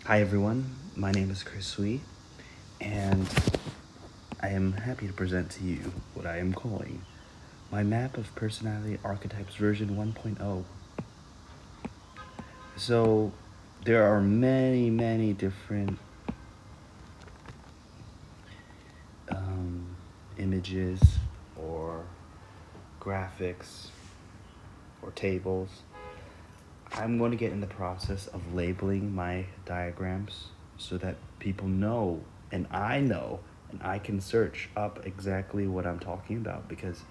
Hi everyone, my name is Chris Sui, and I am happy to present to you what I am calling my Map of Personality Archetypes version 1.0. So, there are many different images or graphics or tables. I'm going to get in the process of labeling my diagrams so that people know and I can search up exactly what I'm talking about because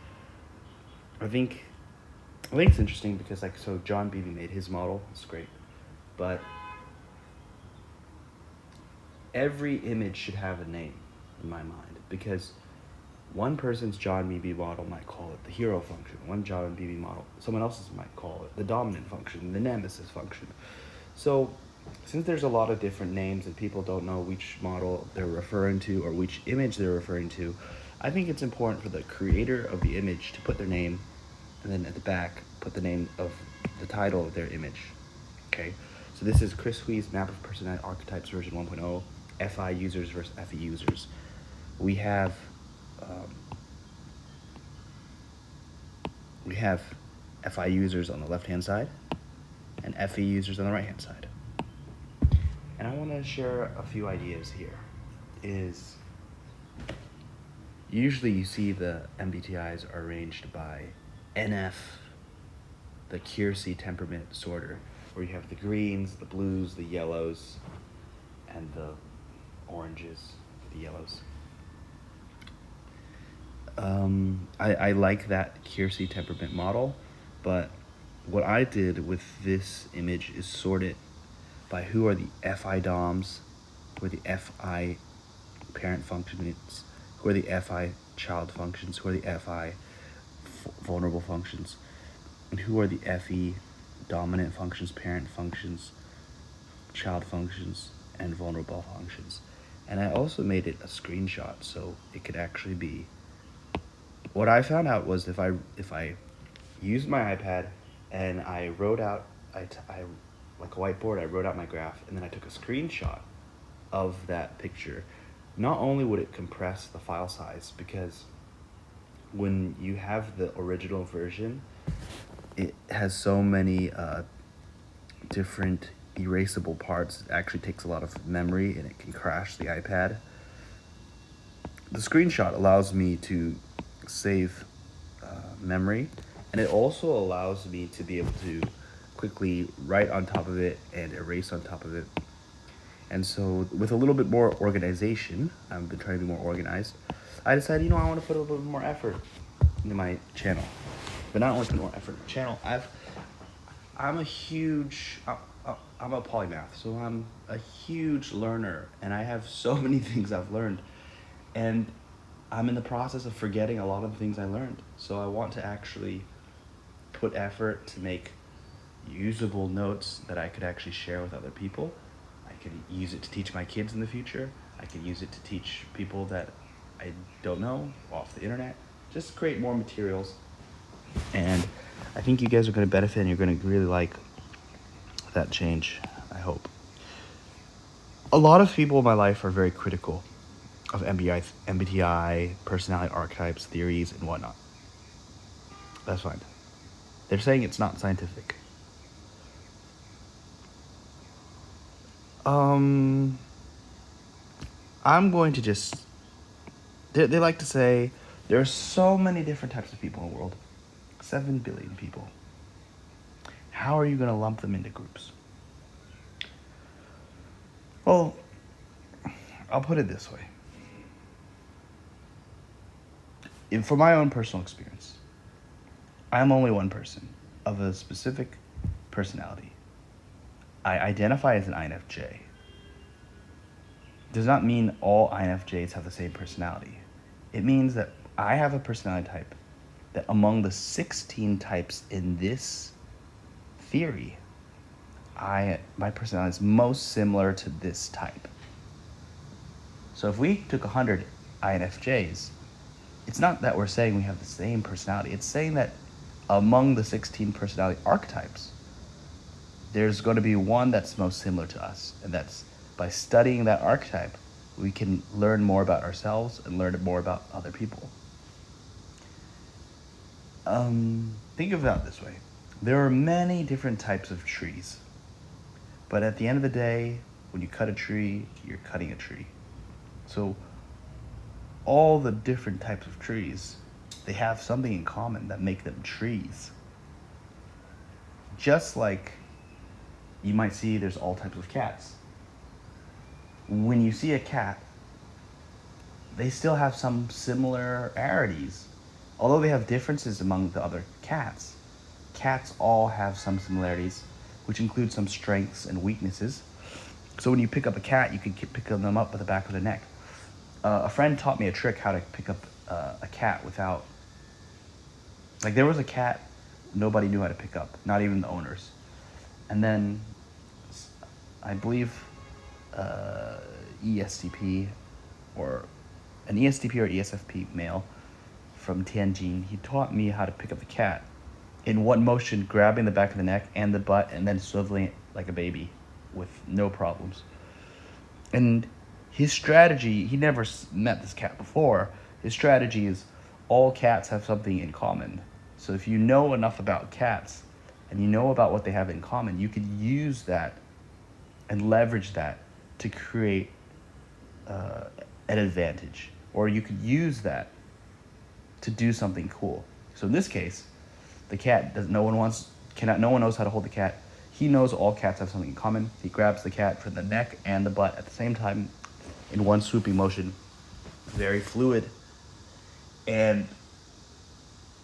I think I think it's interesting because so John Beebe made his model, it's great. But every image should have a name in my mind because one person's John Beebe model might call it the hero function. One John Beebe model, someone else's might call it the dominant function, the nemesis function. So, since there's a lot of different names and people don't know which model they're referring to or which image they're referring to, I think it's important for the creator of the image to put their name and then at the back put the name of the title of their image. Okay, so this is Chris Hui's Map of Personality Archetypes version 1.0, FI users versus FE users. We have um, we have FI users on the left-hand side and FE users on the right-hand side. And I want to share a few ideas here. Is usually you see the MBTIs are arranged by NF, the Keirsey temperament sorter, where you have the greens, the blues, the yellows, and the oranges, the yellows. I like that Keirsey temperament model, but what I did with this image is sort it by who are the FI DOMs, who are the FI parent functions, who are the FI child functions, who are the FI vulnerable functions, and who are the FE dominant functions, parent functions, child functions, and vulnerable functions. And I also made it a screenshot so it could actually be. What I found out was if I used my iPad and I wrote out I like a whiteboard, I wrote out my graph and then I took a screenshot of that picture. Not only would it compress the file size because when you have the original version, it has so many different erasable parts. It actually takes a lot of memory and it can crash the iPad. The screenshot allows me to save memory, and it also allows me to be able to quickly write on top of it and erase on top of it. And so with a little bit more organization, I've been trying to be more organized, I decided, I want to put a little bit more effort into my channel. But not only put more effort in my channel, I'm a polymath, so I'm a huge learner, and I have so many things I've learned, and I'm in the process of forgetting a lot of the things I learned. So I want to actually put effort to make usable notes that I could actually share with other people. I could use it to teach my kids in the future. I could use it to teach people that I don't know off the internet. Just create more materials. And I think you guys are going to benefit and you're going to really like that change, I hope. A lot of people in my life are very critical of MBTI, personality archetypes, theories, and whatnot. That's fine. They're saying it's not scientific. I'm going to just. They like to say there are so many different types of people in the world, 7 billion people. How are you going to lump them into groups? Well, I'll put it this way. For my own personal experience, I am only one person of a specific personality. I identify as an INFJ. Does not mean all INFJs have the same personality. It means that I have a personality type that among the 16 types in this theory, my personality is most similar to this type. So if we took 100 INFJs, it's not that we're saying we have the same personality. It's saying that among the 16 personality archetypes, there's going to be one that's most similar to us, and that's by studying that archetype, we can learn more about ourselves and learn more about other people. Think of it this way. There are many different types of trees. But at the end of the day, when you cut a tree, you're cutting a tree. So all the different types of trees, they have something in common that make them trees. Just like you might see there's all types of cats. When you see a cat, they still have some similarities. Although they have differences among the other cats, cats all have some similarities, which include some strengths and weaknesses. So when you pick up a cat, you can pick them up by the back of the neck. A friend taught me a trick how to pick up a cat without... Like, there was a cat nobody knew how to pick up, not even the owners. And then, I believe, ESTP, or an ESTP or ESFP male from Tianjin, he taught me how to pick up the cat in one motion, grabbing the back of the neck and the butt, and then swiveling it like a baby with no problems. And his strategy, he never met this cat before. His strategy is all cats have something in common. So if you know enough about cats and you know about what they have in common, you could use that and leverage that to create an advantage. Or you could use that to do something cool. So in this case, the cat no one knows how to hold the cat. He knows all cats have something in common. He grabs the cat from the neck and the butt at the same time in one swooping motion, very fluid. And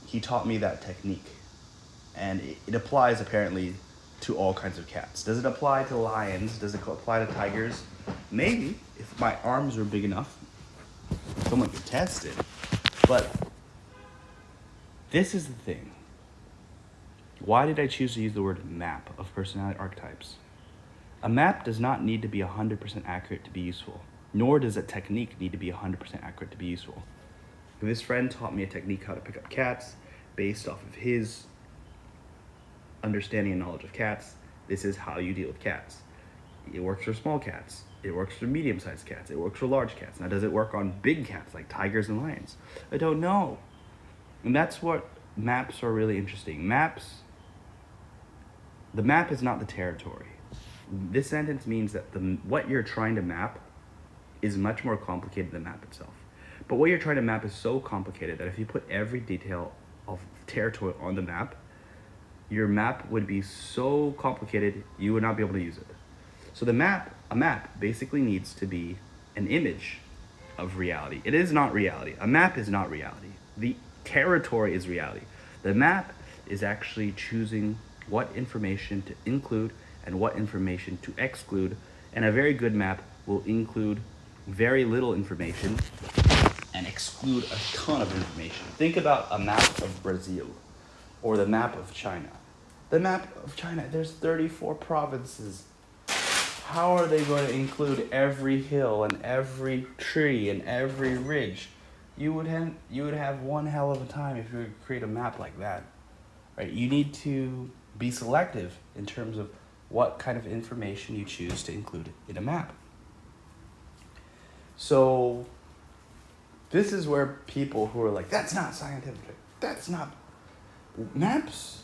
he taught me that technique. And it applies apparently to all kinds of cats. Does it apply to lions? Does it apply to tigers? Maybe, if my arms were big enough, someone could test it. But this is the thing. Why did I choose to use the word map of personality archetypes? A map does not need to be 100% accurate to be useful, nor does a technique need to be 100% accurate to be useful. This friend taught me a technique how to pick up cats based off of his understanding and knowledge of cats. This is how you deal with cats. It works for small cats. It works for medium-sized cats. It works for large cats. Now, does it work on big cats like tigers and lions? I don't know. And that's what maps are really interesting. The map is not the territory. This sentence means that what you're trying to map is much more complicated than the map itself. But what you're trying to map is so complicated that if you put every detail of territory on the map, your map would be so complicated you would not be able to use it. So a map basically needs to be an image of reality. It is not reality. A map is not reality. The territory is reality. The map is actually choosing what information to include and what information to exclude. And a very good map will include very little information and exclude a ton of information. Think about a map of Brazil or the map of China. The map of China, there's 34 provinces. How are they going to include every hill and every tree and every ridge? You would have one hell of a time if you would create a map like that. Right? You need to be selective in terms of what kind of information you choose to include in a map. So this is where people who are like, that's not scientific, that's not... Maps'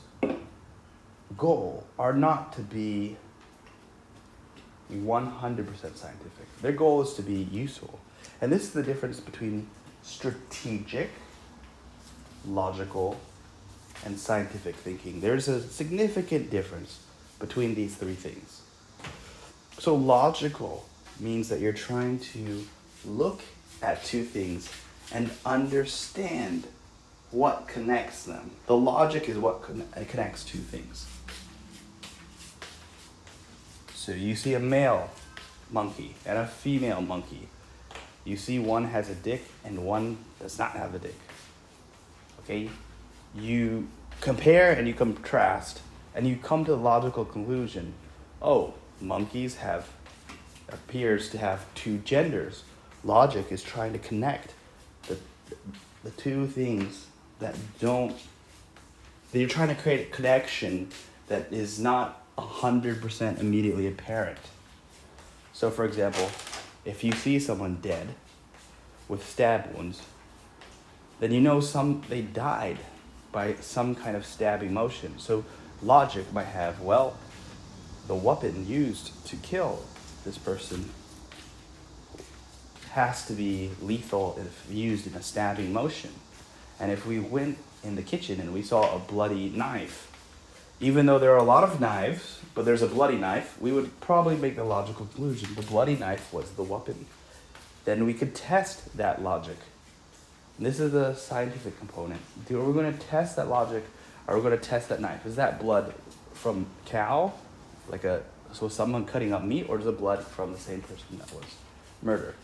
goal are not to be 100% scientific. Their goal is to be useful. And this is the difference between strategic, logical, and scientific thinking. There's a significant difference between these three things. So logical means that you're trying to look at two things and understand what connects them. The logic is what connects two things. So you see a male monkey and a female monkey. You see one has a dick and one does not have a dick. Okay? You compare and you contrast and you come to the logical conclusion, oh, monkeys appears to have two genders. Logic is trying to connect the two things that you're trying to create a connection that is not 100% immediately apparent. So for example, if you see someone dead with stab wounds, then you know they died by some kind of stabbing motion. So logic might have, well, the weapon used to kill this person has to be lethal if used in a stabbing motion. And if we went in the kitchen and we saw a bloody knife, even though there are a lot of knives, but there's a bloody knife, we would probably make the logical conclusion the bloody knife was the weapon. Then we could test that logic. This is the scientific component. Are we going to test that logic? Or are we going to test that knife? Is that blood from cow, so someone cutting up meat, or is it blood from the same person that was murdered?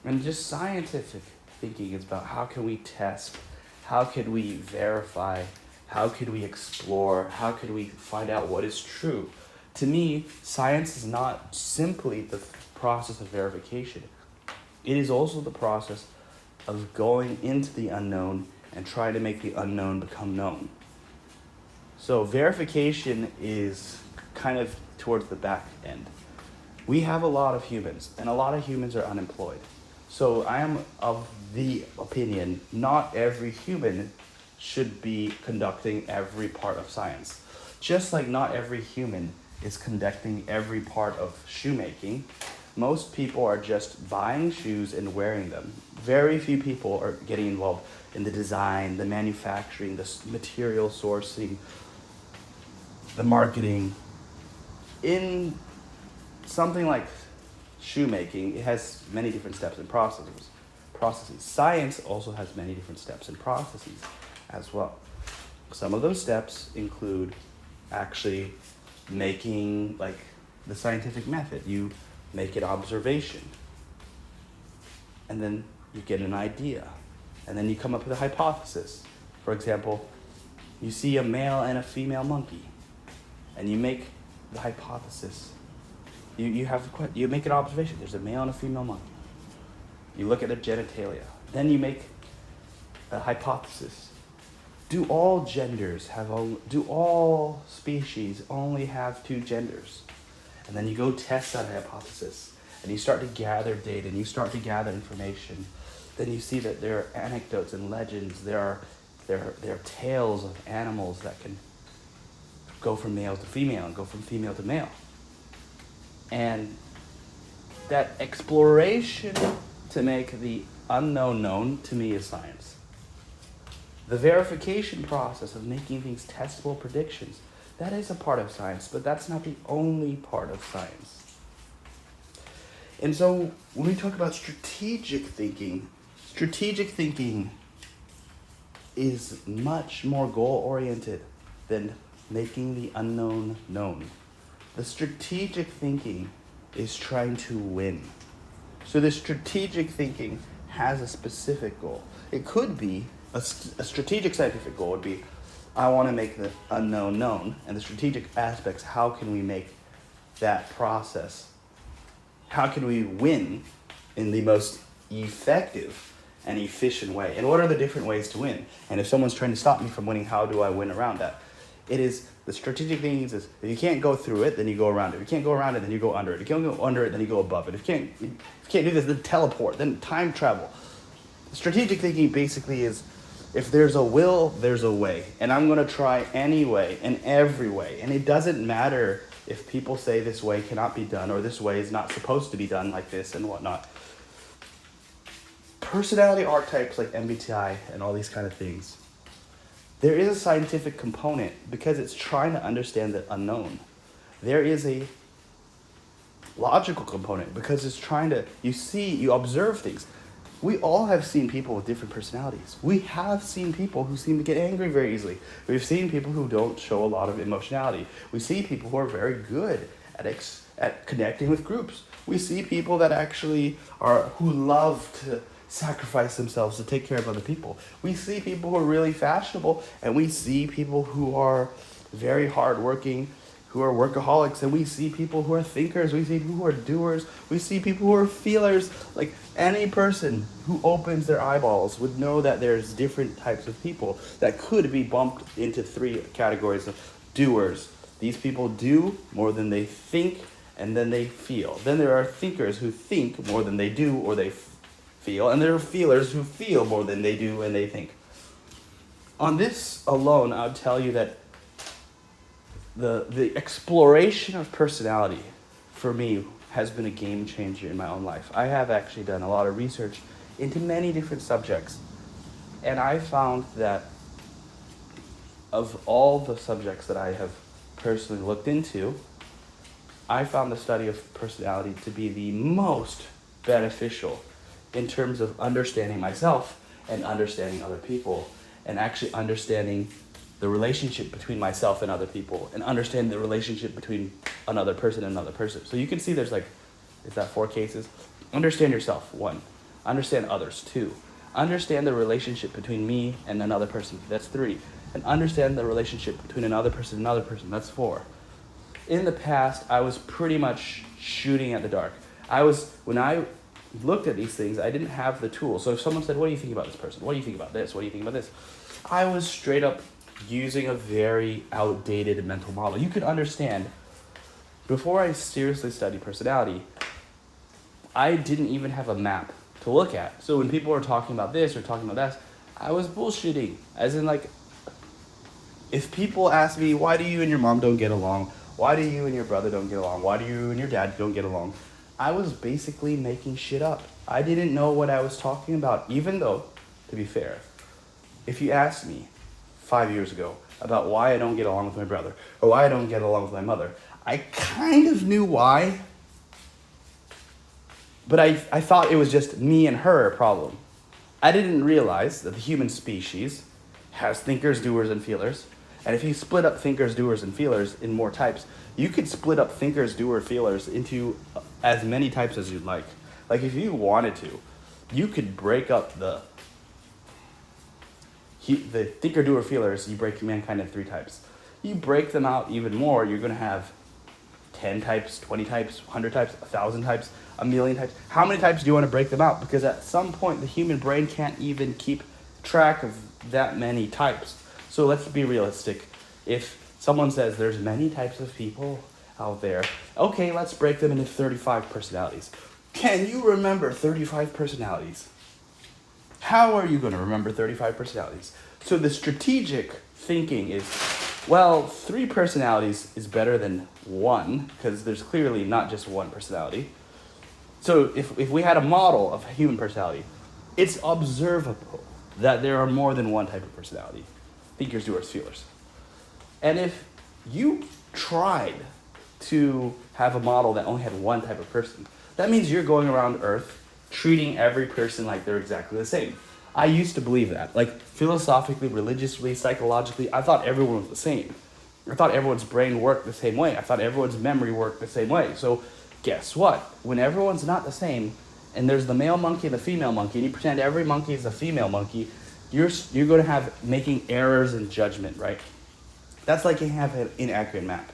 And just scientific thinking is about how can we test, how can we verify, how can we explore, how can we find out what is true. To me, science is not simply the process of verification. It is also the process of going into the unknown and trying to make the unknown become known. So verification is kind of towards the back end. We have a lot of humans, and a lot of humans are unemployed. So I am of the opinion not every human should be conducting every part of science. Just like not every human is conducting every part of shoemaking, most people are just buying shoes and wearing them. Very few people are getting involved in the design, the manufacturing, the material sourcing, the marketing. In something like shoemaking, it has many different steps and processes. Science also has many different steps and processes as well. Some of those steps include actually making the scientific method. You make an observation, and then you get an idea, and then you come up with a hypothesis. For example, you see a male and a female monkey, and you make the hypothesis. You make an observation. There's a male and a female monkey. You look at their genitalia. Then you make a hypothesis. Do all species only have two genders? And then you go test that hypothesis, and you start to gather data, and you start to gather information. Then you see that there are anecdotes and legends. There are tales of animals that can go from male to female and go from female to male. And that exploration to make the unknown known, to me, is science. The verification process of making these testable predictions, that is a part of science, but that's not the only part of science. And so when we talk about strategic thinking is much more goal-oriented than making the unknown known. The strategic thinking is trying to win. So the strategic thinking has a specific goal. It could be a strategic scientific goal would be, I want to make the unknown known. And the strategic aspects, how can we make that process? How can we win in the most effective and efficient way? And what are the different ways to win? And if someone's trying to stop me from winning, how do I win around that? It is the strategic thing is if you can't go through it, then you go around it. If you can't go around it, then you go under it. If you can't go under it, then you go above it. If you can't do this, then teleport, then time travel. Strategic thinking basically is, if there's a will, there's a way. And I'm going to try any way and every way. And it doesn't matter if people say this way cannot be done or this way is not supposed to be done like this and whatnot. Personality archetypes like MBTI and all these kind of things, there is a scientific component because it's trying to understand the unknown. There is a logical component because it's trying to, you observe things. We all have seen people with different personalities. We have seen people who seem to get angry very easily. We've seen people who don't show a lot of emotionality. We see people who are very good at connecting with groups. We see people that actually who love to sacrifice themselves to take care of other people. We see people who are really fashionable, and we see people who are very hardworking, who are workaholics, and we see people who are thinkers, we see people who are doers, we see people who are feelers. Like any person who opens their eyeballs would know that there's different types of people that could be bumped into three categories of doers. These people do more than they think, and then they feel. Then there are thinkers who think more than they do or they feel, and there are feelers who feel more than they do and they think. On this alone, I would tell you that the exploration of personality for me has been a game changer in my own life. I have actually done a lot of research into many different subjects, and I found that of all the subjects that I have personally looked into, I found the study of personality to be the most beneficial in terms of understanding myself and understanding other people, and actually understanding the relationship between myself and other people, and understand the relationship between another person and another person. So you can see there's like, is that 4 cases? Understand yourself, 1. Understand others, 2. Understand the relationship between me and another person, that's 3. And understand the relationship between another person and another person, that's 4. In the past, I was pretty much shooting at the dark. When I looked at these things, I didn't have the tools. So if someone said, what do you think about this person? What do you think about this? What do you think about this? I was straight up using a very outdated mental model. You could understand, before I seriously studied personality, I didn't even have a map to look at. So when people were talking about this or talking about that, I was bullshitting. As in, like, if people ask me, why do you and your mom don't get along? Why do you and your brother don't get along? Why do you and your dad don't get along? I was basically making shit up. I didn't know what I was talking about, even though, to be fair, if you asked me 5 years ago about why I don't get along with my brother or why I don't get along with my mother, I kind of knew why, but I thought it was just me and her problem. I didn't realize that the human species has thinkers, doers, and feelers. And if you split up thinkers, doers, and feelers in more types, you could split up thinkers, doers, feelers into as many types as you'd like. Like if you wanted to, you could break up the thinker, doer, feelers. You break mankind into 3 types. You break them out even more, you're going to have 10 types, 20 types, 100 types, 1,000 types, 1,000,000 types. How many types do you want to break them out? Because at some point, the human brain can't even keep track of that many types. So let's be realistic. If someone says there's many types of people out there, okay, let's break them into 35 personalities. Can you remember 35 personalities? How are you going to remember 35 personalities? So the strategic thinking is, well, 3 personalities is better than 1, because there's clearly not just 1 personality. So if we had a model of human personality, it's observable that there are more than 1 type of personality. Thinkers, doers, feelers. And if you tried to have a model that only had 1 type of person, that means you're going around Earth treating every person like they're exactly the same. I used to believe that. Like, philosophically, religiously, psychologically, I thought everyone was the same. I thought everyone's brain worked the same way. I thought everyone's memory worked the same way. So guess what? When everyone's not the same, and there's the male monkey and the female monkey, and you pretend every monkey is a female monkey, you're going to have making errors in judgment, right? That's like you have an inaccurate map.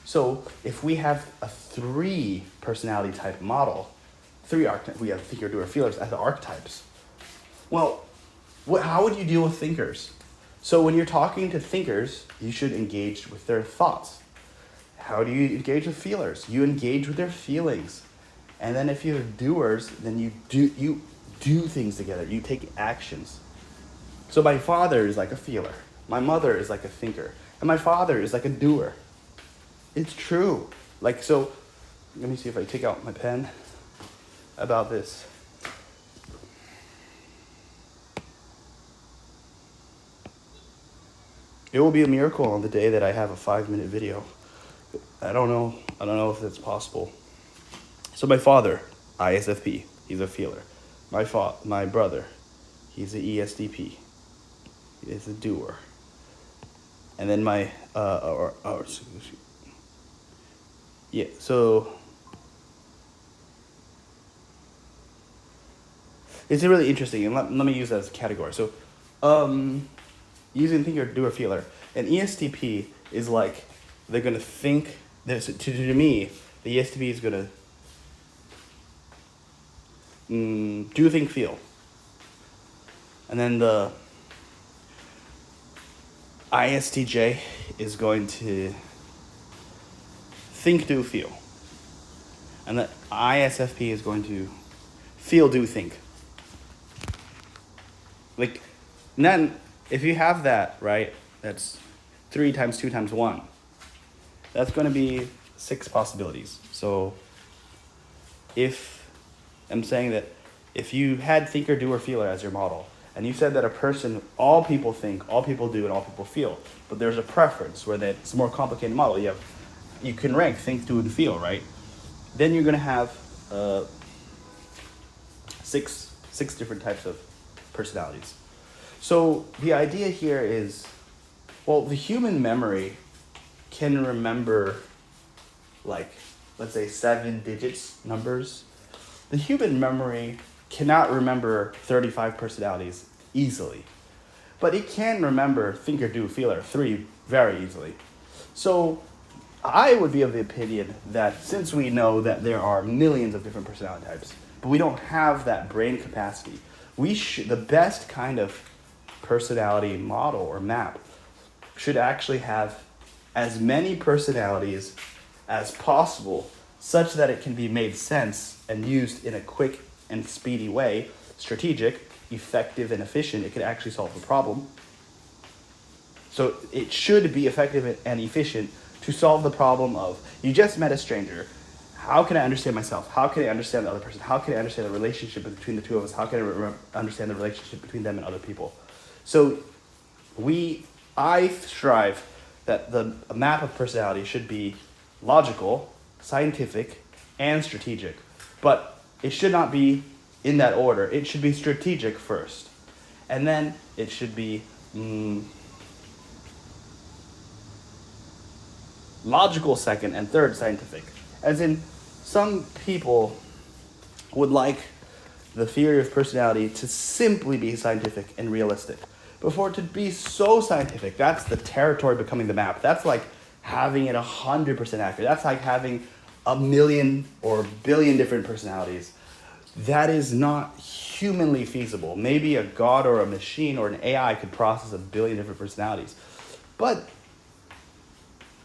So if we have a 3 personality type model, 3 archetypes, we have thinker, doer, feelers as archetypes. Well, how would you deal with thinkers? So when you're talking to thinkers, you should engage with their thoughts. How do you engage with feelers? You engage with their feelings. And then if you have doers, then you do things together. You take actions. So my father is like a feeler. My mother is like a thinker. And my father is like a doer. It's true. Like, so, let me see if I take out my pen about this. It will be a miracle on the day that I have a 5-minute video. I don't know if that's possible. So my father, ISFP, he's a feeler. My brother, he's an ESTP. He's a doer. And then so it's really interesting, and let me use that as a category. So, using thinker, doer, feeler, an ESTP is like, they're gonna think. To me, the ESTP is gonna do, think, feel, and then the ISTJ is going to think, do, feel. And the ISFP is going to feel, do, think. Like, and then if you have that, right, that's 3 times 2 times 1. That's going to be 6 possibilities. So if I'm saying that if you had thinker, doer, feeler as your model, and you said that a person, all people think, all people do, and all people feel, but there's a preference where it's a more complicated model. You can rank think, do, and feel, right? Then you're going to have six different types of personalities. So the idea here is, well, the human memory can remember, like, let's say 7 digits numbers. The human memory cannot remember 35 personalities easily, but it can remember thinker, do, feeler 3 very easily. So I would be of the opinion that since we know that there are millions of different personality types, but we don't have that brain capacity, the best kind of personality model or map should actually have as many personalities as possible, such that it can be made sense and used in a quick and speedy way, strategic, effective, and efficient. It could actually solve the problem. So it should be effective and efficient to solve the problem of, you just met a stranger. How can I understand myself? How can I understand the other person? How can I understand the relationship between the two of us? How can I understand the relationship between them and other people? So I strive that the map of personality should be logical, scientific, and strategic. But it should not be in that order. It should be strategic first. And then it should be logical second, and third scientific. As in, some people would like the theory of personality to simply be scientific and realistic. But for it to be so scientific, that's the territory becoming the map. That's like having it 100% accurate. That's like having a million or a billion different personalities. That is not humanly feasible. Maybe a god or a machine or an AI could process a billion different personalities. But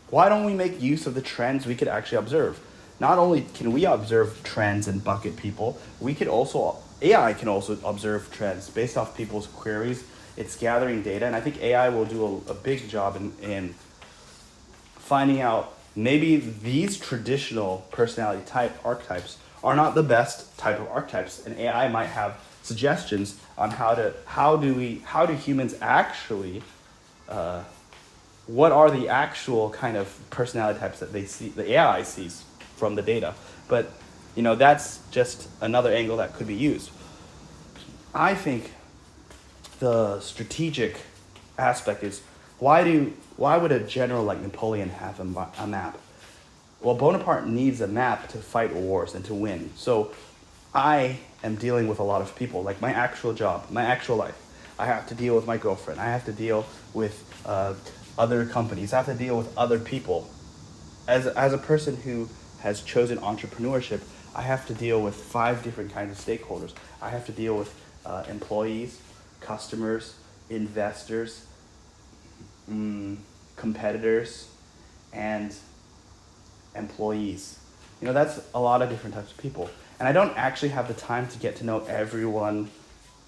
why don't we make use of the trends we could actually observe? Not only can we observe trends and bucket people, AI can also observe trends based off people's queries. It's gathering data, and I think AI will do a big job in finding out maybe these traditional personality archetypes are not the best type of archetypes, and AI might have suggestions on how do humans actually what are the actual kind of personality types that the AI sees from the data. But that's just another angle that could be used. I think the strategic aspect is, why would a general like Napoleon have a map? Well, Bonaparte needs a map to fight wars and to win. So I am dealing with a lot of people, like my actual job, my actual life. I have to deal with my girlfriend. I have to deal with other companies. I have to deal with other people. As a person who has chosen entrepreneurship, I have to deal with 5 different kinds of stakeholders. I have to deal with employees, customers, investors, competitors, and employees. That's a lot of different types of people. And I don't actually have the time to get to know everyone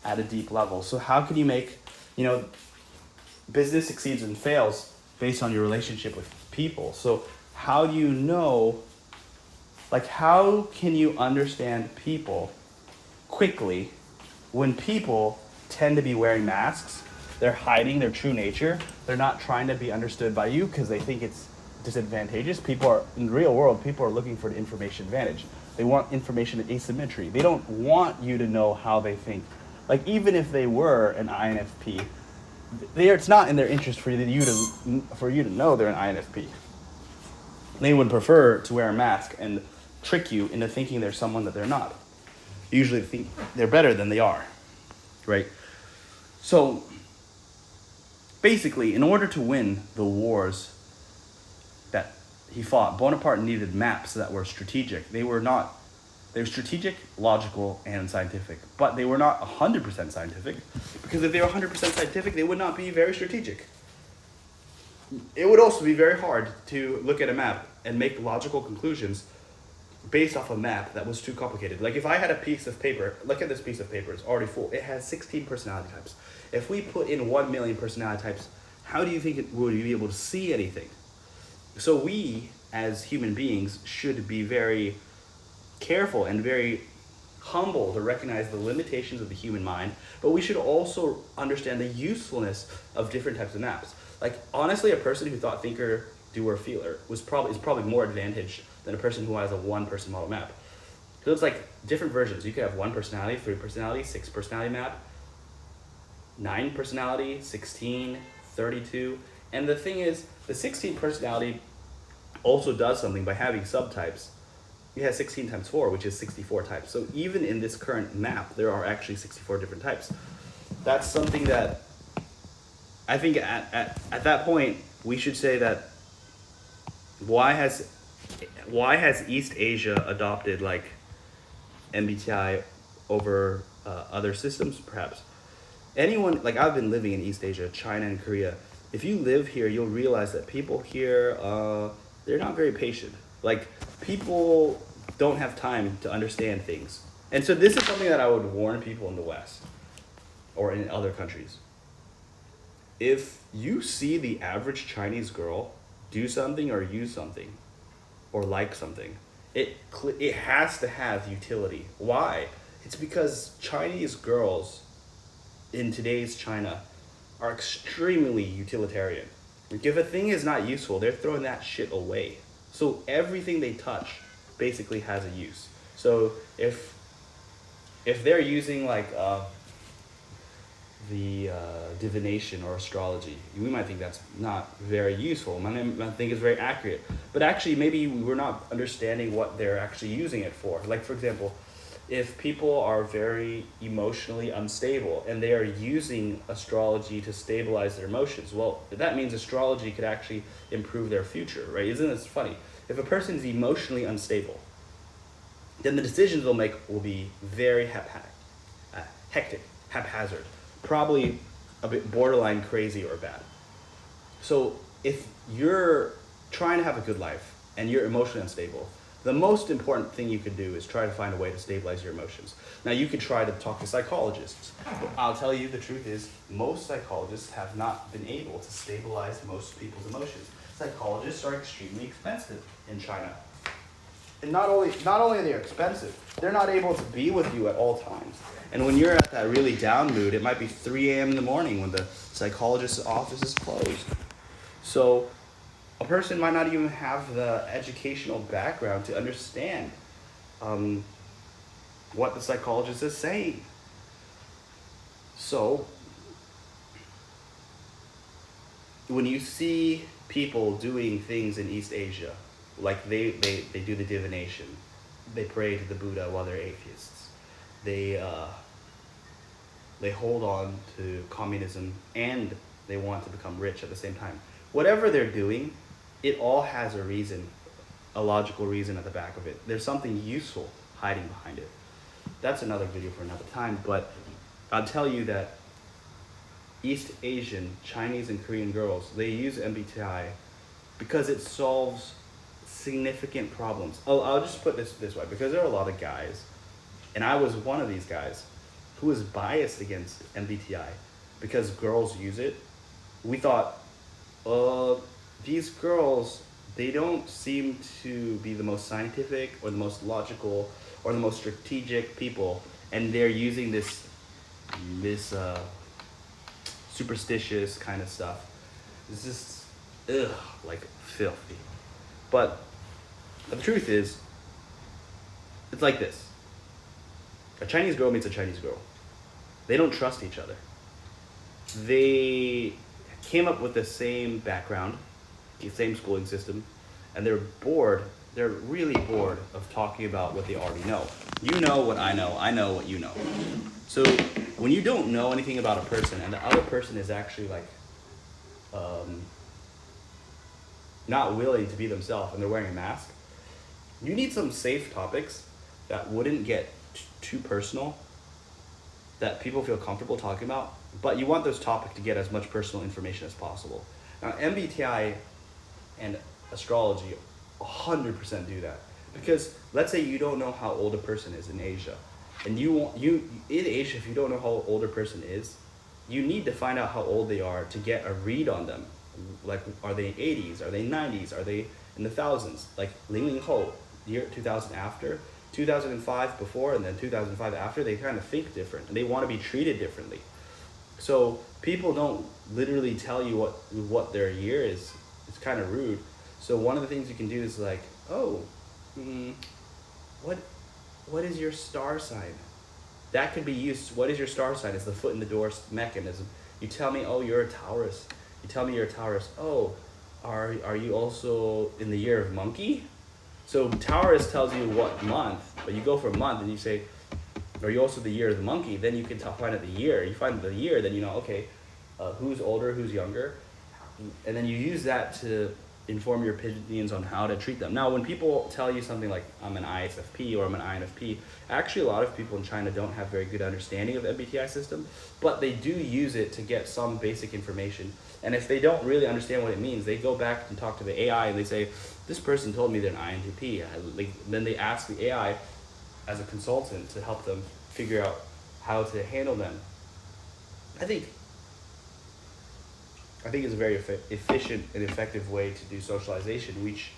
at a deep level. So how can you make, business succeeds and fails based on your relationship with people. So how do you know, how can you understand people quickly when people tend to be wearing masks? They're hiding their true nature. They're not trying to be understood by you because they think it's disadvantageous. In the real world, people are looking for the information advantage. They want information asymmetry. They don't want you to know how they think. Even if they were an INFP, it's not in their interest for you to know they're an INFP. They would prefer to wear a mask and trick you into thinking they're someone that they're not. Usually think they're better than they are, right? So basically, in order to win the wars that he fought, Bonaparte needed maps that were strategic. They were strategic, logical, and scientific, but they were not 100% scientific, because if they were 100% scientific, they would not be very strategic. It would also be very hard to look at a map and make logical conclusions based off a map that was too complicated. Like if I had a piece of paper, look at this piece of paper, it's already full. It has 16 personality types. If we put in 1 million personality types, how do you think would you be able to see anything? So we, as human beings, should be very careful and very humble to recognize the limitations of the human mind, but we should also understand the usefulness of different types of maps. Like honestly, a person who thought thinker, doer, feeler is probably more advantaged than a person who has a one person model map. So it's like different versions. You could have 1 personality, 3 personality, 6 personality map, 9 personality, 16, 32. And the thing is, the 16 personality also does something by having subtypes. It has 16 times 4, which is 64 types. So even in this current map, there are actually 64 different types. That's something that I think at that point, we should say that why has East Asia adopted like MBTI over other systems, perhaps? Anyone, like I've been living in East Asia, China and Korea. If you live here, you'll realize that people here, they're not very patient. Like people don't have time to understand things. And so this is something that I would warn people in the West or in other countries. If you see the average Chinese girl do something or use something or like something, it has to have utility. Why? It's because Chinese girls in today's China are extremely utilitarian. Like if a thing is not useful, they're throwing that shit away. So everything they touch basically has a use. So if they're using like the divination or astrology, we might think that's not very useful. I think it's very accurate, but actually maybe we're not understanding what they're actually using it for. Like for example, if people are very emotionally unstable and they are using astrology to stabilize their emotions, well, that means astrology could actually improve their future, right? Isn't this funny? If a person is emotionally unstable, then the decisions they'll make will be very hectic, haphazard, probably a bit borderline crazy or bad. So if you're trying to have a good life and you're emotionally unstable, the most important thing you could do is try to find a way to stabilize your emotions. Now you could try to talk to psychologists, but I'll tell you the truth is most psychologists have not been able to stabilize most people's emotions. Psychologists are extremely expensive in China. And not only are they expensive, they're not able to be with you at all times. And when you're at that really down mood, it might be 3 a.m. in the morning when the psychologist's office is closed. So a person might not even have the educational background to understand what the psychologist is saying. So when you see people doing things in East Asia, like they do the divination, they pray to the Buddha while they're atheists, they hold on to communism and they want to become rich at the same time. Whatever they're doing, it all has a reason, a logical reason at the back of it. There's something useful hiding behind it. That's another video for another time, but I'll tell you that East Asian, Chinese and Korean girls, they use MBTI because it solves significant problems. I'll just put this way, because there are a lot of guys, and I was one of these guys, who was biased against MBTI because girls use it. We thought, these girls, they don't seem to be the most scientific or the most logical or the most strategic people, and they're using this superstitious kind of stuff. It's just like filthy. But the truth is, it's like this. A Chinese girl meets a Chinese girl. They don't trust each other. They came up with the same background, the same schooling system, and they're bored. They're really bored of talking about what they already know. You know what I know what you know. So when you don't know anything about a person and the other person is actually like not willing to be themselves and they're wearing a mask, you need some safe topics that wouldn't get too personal, that people feel comfortable talking about, but you want those topics to get as much personal information as possible. Now, MBTI and astrology 100% do that. Because let's say you don't know how old a person is in Asia, and you in Asia, if you don't know how old a person is, you need to find out how old they are to get a read on them. Like, are they 80s? Are they 90s? Are they in the thousands? Like Ling Ling Ho, year 2000 after, 2005 before, and then 2005 after, they kind of think different and they want to be treated differently. So people don't literally tell you what their year is. It's kind of rude. So one of the things you can do is like, oh, what what is your star sign? That could be used. What is your star sign? It's the foot in the door mechanism. You tell me, oh, you're a Taurus. You tell me you're a Taurus. Oh, are you also in the year of monkey? So Taurus tells you what month, but you go for a month and you say, are you also the year of the monkey? Then you can find out the year. You find the year, then you know, okay, who's older, who's younger, and then you use that to inform your opinions on how to treat them. Now, when people tell you something like, I'm an ISFP or I'm an INFP, actually a lot of people in China don't have very good understanding of the MBTI system, but they do use it to get some basic information. And if they don't really understand what it means, they go back and talk to the AI and they say, this person told me they're an INTP. Then they ask the AI as a consultant to help them figure out how to handle them. I think it's a very efficient and effective way to do socialization, which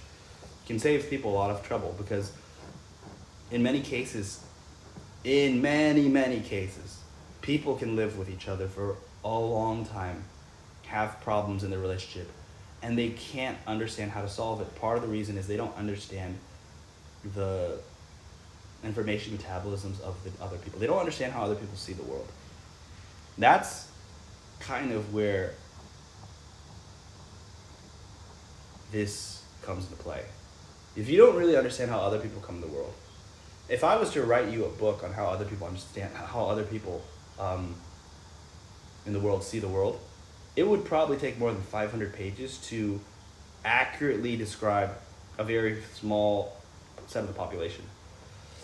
can save people a lot of trouble, because in many cases, people can live with each other for a long time, have problems in their relationship, and they can't understand how to solve it. Part of the reason is they don't understand the information metabolisms of the other people. They don't understand how other people see the world. That's kind of where this comes into play. If you don't really understand how other people come to the world, if I was to write you a book on how other people understand, how other people in the world see the world, it would probably take more than 500 pages to accurately describe a very small set of the population.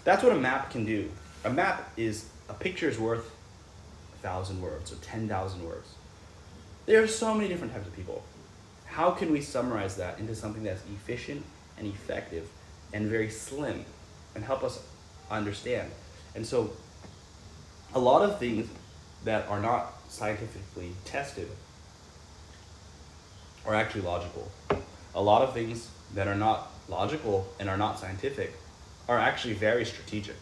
That's what a map can do. A picture is worth 1,000 words or 10,000 words. There are so many different types of people. How can we summarize that into something that's efficient and effective and very slim and help us understand? And so a lot of things that are not scientifically tested are actually logical. A lot of things that are not logical and are not scientific are actually very strategic.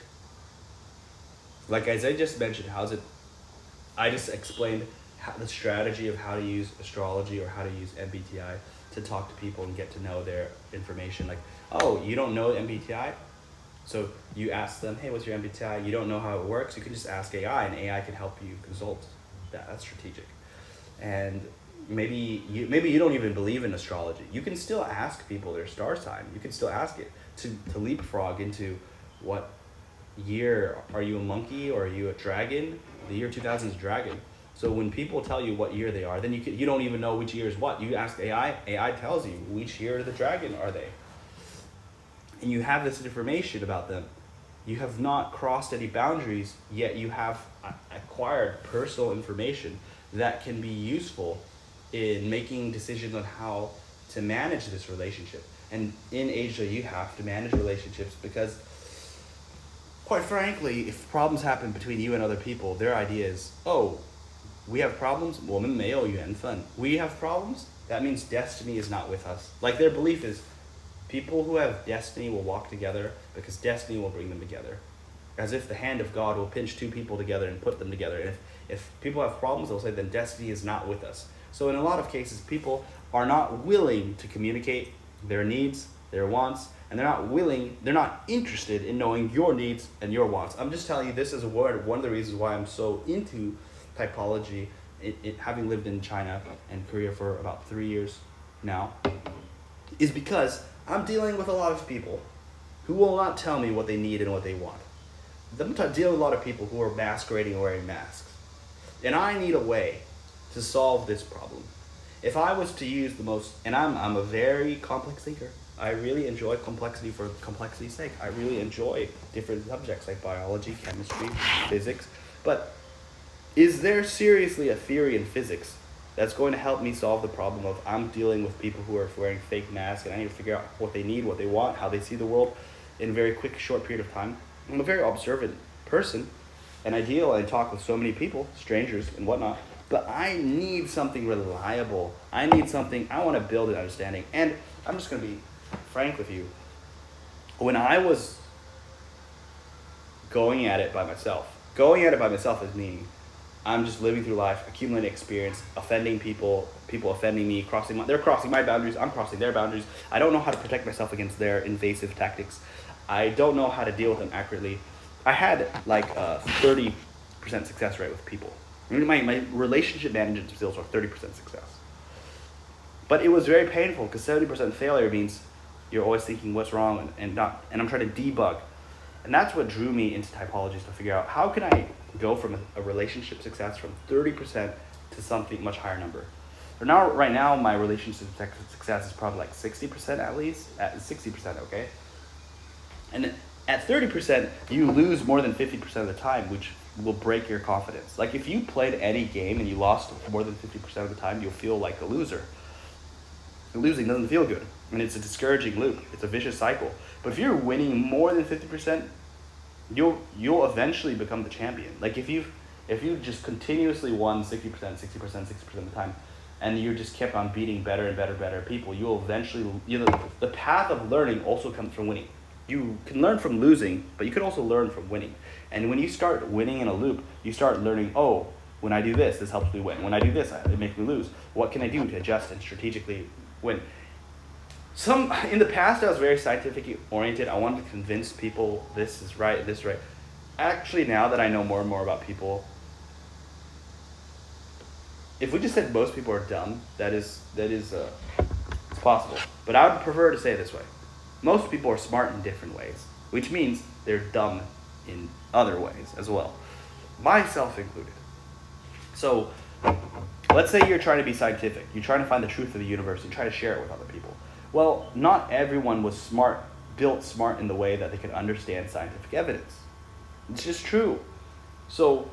Like, as I just mentioned, I just explained the strategy of how to use astrology or how to use MBTI to talk to people and get to know their information. Like, oh, you don't know MBTI? So you ask them, hey, what's your MBTI? You don't know how it works? You can just ask AI, and AI can help you consult. That's strategic. And maybe you don't even believe in astrology. You can still ask people their star sign. You can still ask it to leapfrog into what year. Are you a monkey or are you a dragon? The year 2000 is dragon. So when people tell you what year they are, then you don't even know which year is what. You ask AI, AI tells you which year of the dragon are they. And you have this information about them. You have not crossed any boundaries, yet you have acquired personal information that can be useful in making decisions on how to manage this relationship. And in Asia, you have to manage relationships because, quite frankly, if problems happen between you and other people, their idea is, oh, we have problems, 我们没有缘分. We have problems, that means destiny is not with us. Like, their belief is people who have destiny will walk together because destiny will bring them together. As if the hand of God will pinch two people together and put them together. And if people have problems, they'll say, then destiny is not with us. So in a lot of cases, people are not willing to communicate their needs, their wants, and they're not interested in knowing your needs and your wants. I'm just telling you, this is one of the reasons why I'm so into typology, having lived in China and Korea for about 3 years now, is because I'm dealing with a lot of people who will not tell me what they need and what they want. I'm dealing with a lot of people who are masquerading and wearing masks. And I need a way to solve this problem. If I was to use I'm a very complex thinker. I really enjoy complexity for complexity's sake. I really enjoy different subjects like biology, chemistry, physics. But is there seriously a theory in physics that's going to help me solve the problem of I'm dealing with people who are wearing fake masks and I need to figure out what they need, what they want, how they see the world? in a very quick, short period of time. I'm a very observant person, and I deal and talk with so many people, strangers and whatnot, but I need something reliable. I need something, I want to build an understanding. And I'm just going to be frank with you. When I was going at it by myself is meaning I'm just living through life, accumulating experience, offending people offending me, they're crossing my boundaries, I'm crossing their boundaries. I don't know how to protect myself against their invasive tactics. I don't know how to deal with them accurately. I had like a 30% success rate with people. I mean, my relationship management skills were 30% success. But it was very painful because 70% failure means you're always thinking what's wrong and I'm trying to debug. And that's what drew me into typologies, to figure out how can I go from a relationship success from 30% to something much higher number. Right now, my relationship success is probably like 60% at least, at 60%, okay? And at 30%, you lose more than 50% of the time, which will break your confidence. Like if you played any game and you lost more than 50% of the time, you'll feel like a loser. Losing doesn't feel good, and it's a discouraging loop. It's a vicious cycle. But if you're winning more than 50%, you'll eventually become the champion. Like if you just continuously won 60%, 60% of the time, and you just kept on beating better and better people, you'll eventually, the path of learning also comes from winning. You can learn from losing, but you can also learn from winning. And when you start winning in a loop, you start learning, oh, when I do this helps me win. When I do this, it makes me lose. What can I do to adjust and strategically win? In the past, I was very scientifically oriented. I wanted to convince people this is right, this is right. Actually, now that I know more and more about people, if we just said most people are dumb, it's possible. But I would prefer to say it this way. Most people are smart in different ways, which means they're dumb in other ways as well, myself included. So let's say you're trying to be scientific. You're trying to find the truth of the universe and try to share it with other people. Well, not everyone was built smart in the way that they could understand scientific evidence. It's just true. So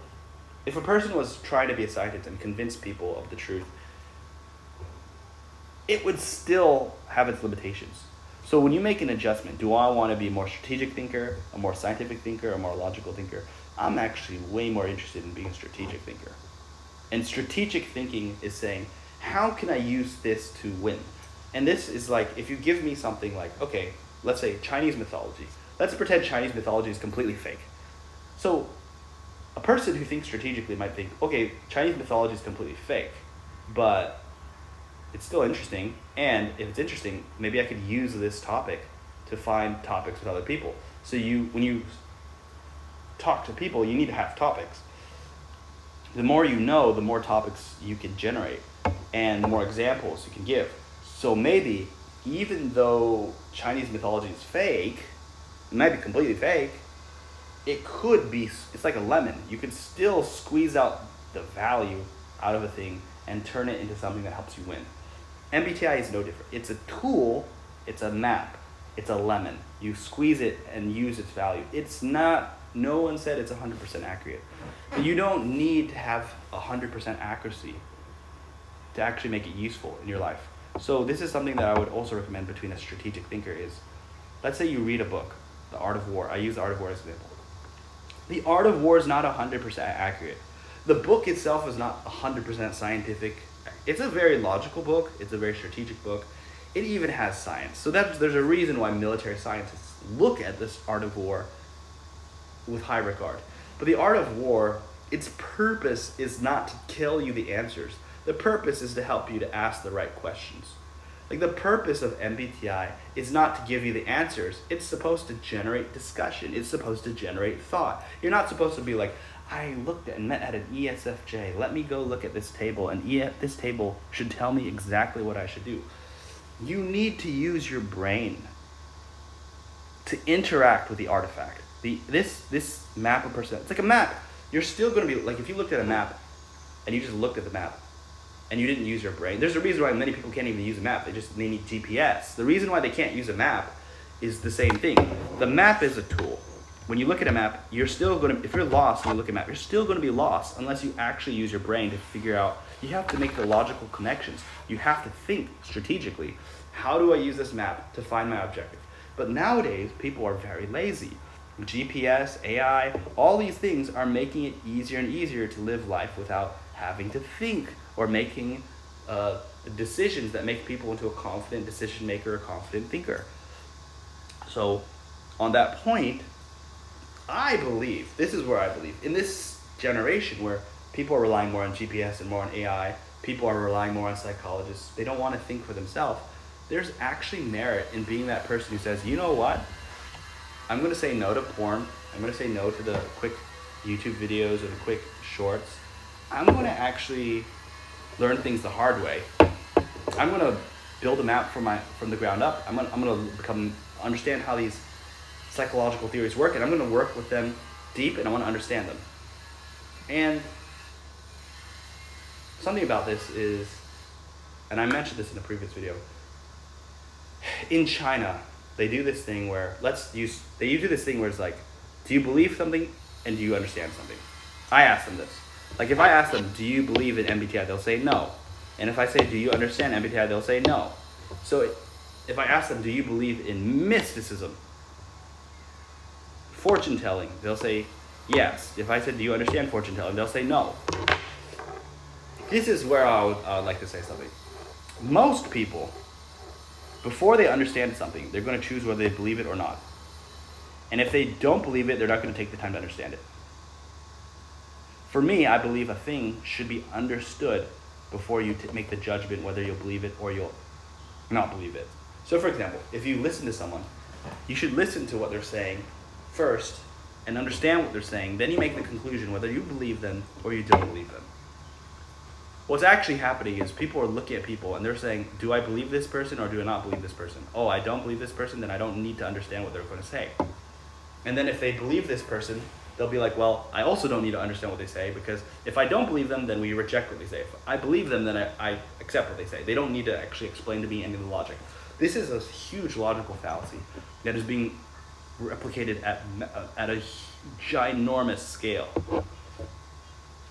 if a person was trying to be a scientist and convince people of the truth, it would still have its limitations. So when you make an adjustment, do I want to be a more strategic thinker, a more scientific thinker, a more logical thinker? I'm actually way more interested in being a strategic thinker. And strategic thinking is saying, how can I use this to win? And this is like, if you give me something like, okay, let's say Chinese mythology. Let's pretend Chinese mythology is completely fake. So a person who thinks strategically might think, okay, Chinese mythology is completely fake, but it's still interesting. And if it's interesting, maybe I could use this topic to find topics with other people. So when you talk to people, you need to have topics. The more you know, the more topics you can generate and the more examples you can give. So maybe even though Chinese mythology is fake, it might be completely fake, it could be, it's like a lemon. You can still squeeze out the value out of a thing and turn it into something that helps you win. MBTI is no different. It's a tool, it's a map, it's a lemon. You squeeze it and use its value. It's not, no one said it's 100% accurate. But you don't need to have 100% accuracy to actually make it useful in your life. So this is something that I would also recommend between a strategic thinker is, let's say you read a book, The Art of War. I use The Art of War as an example. The Art of War is not 100% accurate. The book itself is not 100% scientific. It's a very logical book. It's a very strategic book. It even has science. So there's a reason why military scientists look at this Art of War with high regard. But the Art of War, its purpose is not to tell you the answers. The purpose is to help you to ask the right questions. Like the purpose of MBTI is not to give you the answers. It's supposed to generate discussion. It's supposed to generate thought. You're not supposed to be like, I looked at and met at an ESFJ. Let me go look at this table, and this table should tell me exactly what I should do. You need to use your brain to interact with the artifact. This map of person, it's like a map. You're still going to be, like if you looked at a map and you just looked at the map and you didn't use your brain, there's a reason why many people can't even use a map. They need GPS. The reason why they can't use a map is the same thing. The map is a tool. When you look at a map, you're still going to, if you're lost and you look at a map, you're still going to be lost unless you actually use your brain to figure out, you have to make the logical connections. You have to think strategically. How do I use this map to find my objective? But nowadays, people are very lazy. GPS, AI, all these things are making it easier and easier to live life without having to think or making decisions that make people into a confident decision maker, a confident thinker. So, on that point, I believe, this is where I believe, in this generation where people are relying more on GPS and more on AI, people are relying more on psychologists, they don't want to think for themselves, there's actually merit in being that person who says, you know what, I'm going to say no to porn, I'm going to say no to the quick YouTube videos or the quick shorts, I'm going to actually learn things the hard way. I'm going to build a map from the ground up. I'm going to understand how these psychological theories work, and I'm going to work with them deep, and I want to understand them. And something about this is, and I mentioned this in a previous video, in China, they do this thing where, they do this thing where it's like, do you believe something and do you understand something? I ask them this. Like if I ask them, do you believe in MBTI? They'll say no. And if I say, do you understand MBTI? They'll say no. So if I ask them, do you believe in mysticism? Fortune telling, they'll say yes. If I said, do you understand fortune telling? They'll say no. This is where I would like to say something. Most people, before they understand something, they're going to choose whether they believe it or not. And if they don't believe it, they're not going to take the time to understand it. For me, I believe a thing should be understood before you make the judgment whether you'll believe it or you'll not believe it. So for example, if you listen to someone, you should listen to what they're saying first and understand what they're saying. Then you make the conclusion whether you believe them or you don't believe them. What's actually happening is people are looking at people and they're saying, do I believe this person or do I not believe this person? Oh, I don't believe this person, then I don't need to understand what they're going to say. And then if they believe this person, they'll be like, well, I also don't need to understand what they say, because if I don't believe them, then we reject what they say. If I believe them, then I accept what they say. They don't need to actually explain to me any of the logic. This is a huge logical fallacy that is being replicated at a ginormous scale.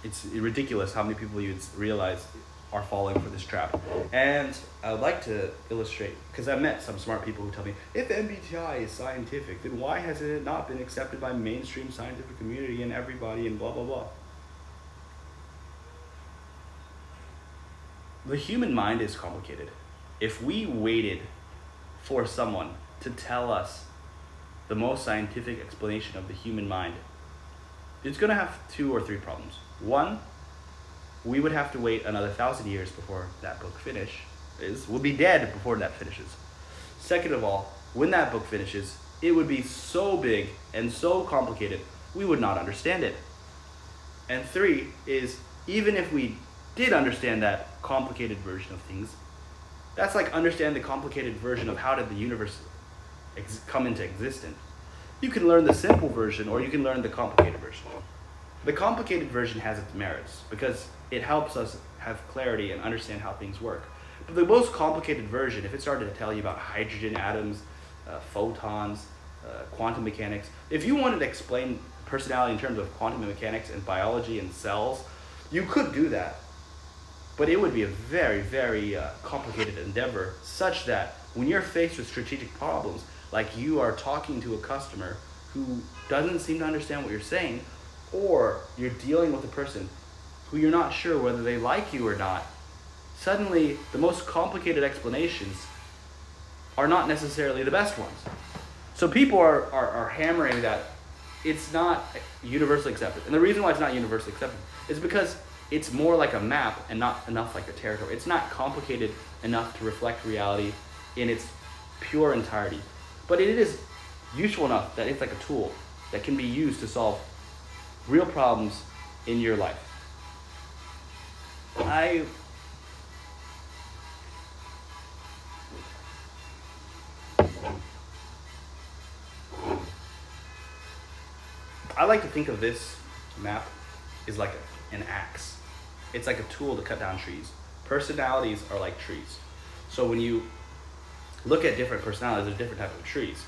It's ridiculous how many people you realize are falling for this trap. And I would like to illustrate, because I've met some smart people who tell me, if MBTI is scientific, then why has it not been accepted by mainstream scientific community and everybody and blah, blah, blah. The human mind is complicated. If we waited for someone to tell us the most scientific explanation of the human mind, it's going to have 2 or 3 problems. One, we would have to wait another 1,000 years before that book finishes. We'll be dead before that finishes. Second of all, when that book finishes, it would be so big and so complicated, we would not understand it. And 3 is, even if we did understand that complicated version of things, that's like understand the complicated version of how did the universe come into existence. You can learn the simple version or you can learn the complicated version. The complicated version has its merits because it helps us have clarity and understand how things work. But the most complicated version, if it started to tell you about hydrogen atoms, photons, quantum mechanics, if you wanted to explain personality in terms of quantum mechanics and biology and cells, you could do that. But it would be a very, very complicated endeavor, such that when you're faced with strategic problems, like you are talking to a customer who doesn't seem to understand what you're saying, or you're dealing with a person who you're not sure whether they like you or not, suddenly the most complicated explanations are not necessarily the best ones. So people are hammering that it's not universally accepted. And the reason why it's not universally accepted is because it's more like a map and not enough like a territory. It's not complicated enough to reflect reality in its pure entirety. But it is useful enough that it's like a tool that can be used to solve real problems in your life. I like to think of this map as like an axe. It's like a tool to cut down trees. Personalities are like trees. So when you look at different personalities, there's different types of trees.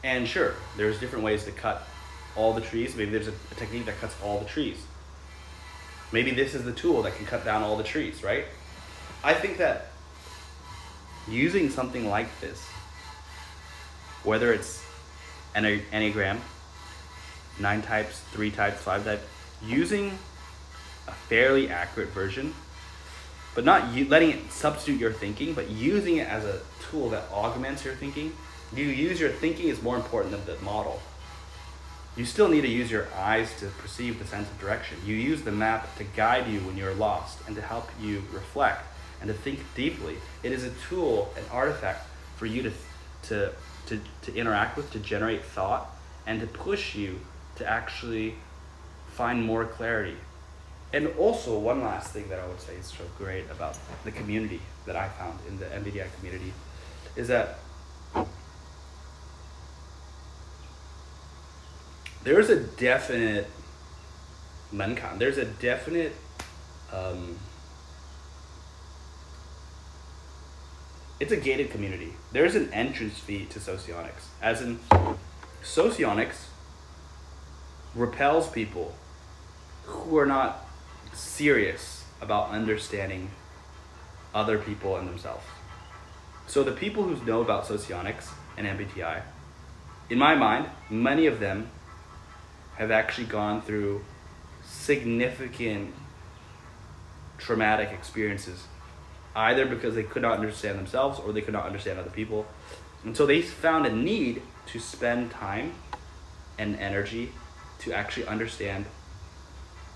And sure, there's different ways to cut all the trees. Maybe there's a technique that cuts all the trees. Maybe this is the tool that can cut down all the trees, right? I think that using something like this whether it's Enneagram, 9 types, 3 types, 5 types, using a fairly accurate version, but not letting it substitute your thinking, but using it as a tool that augments your thinking. You use your thinking is more important than the model. You still need to use your eyes to perceive the sense of direction. You use the map to guide you when you're lost and to help you reflect and to think deeply. It is a tool, an artifact for you to interact with, to generate thought, and to push you to actually find more clarity. And also, one last thing that I would say is so great about the community that I found in the MBTI community is that there's a definite there's a definite it's a gated community. There's an entrance fee to Socionics. As in, Socionics repels people who are not serious about understanding other people and themselves. So the people who know about Socionics and MBTI, in my mind, many of them have actually gone through significant traumatic experiences, either because they could not understand themselves or they could not understand other people. And so they found a need to spend time and energy to actually understand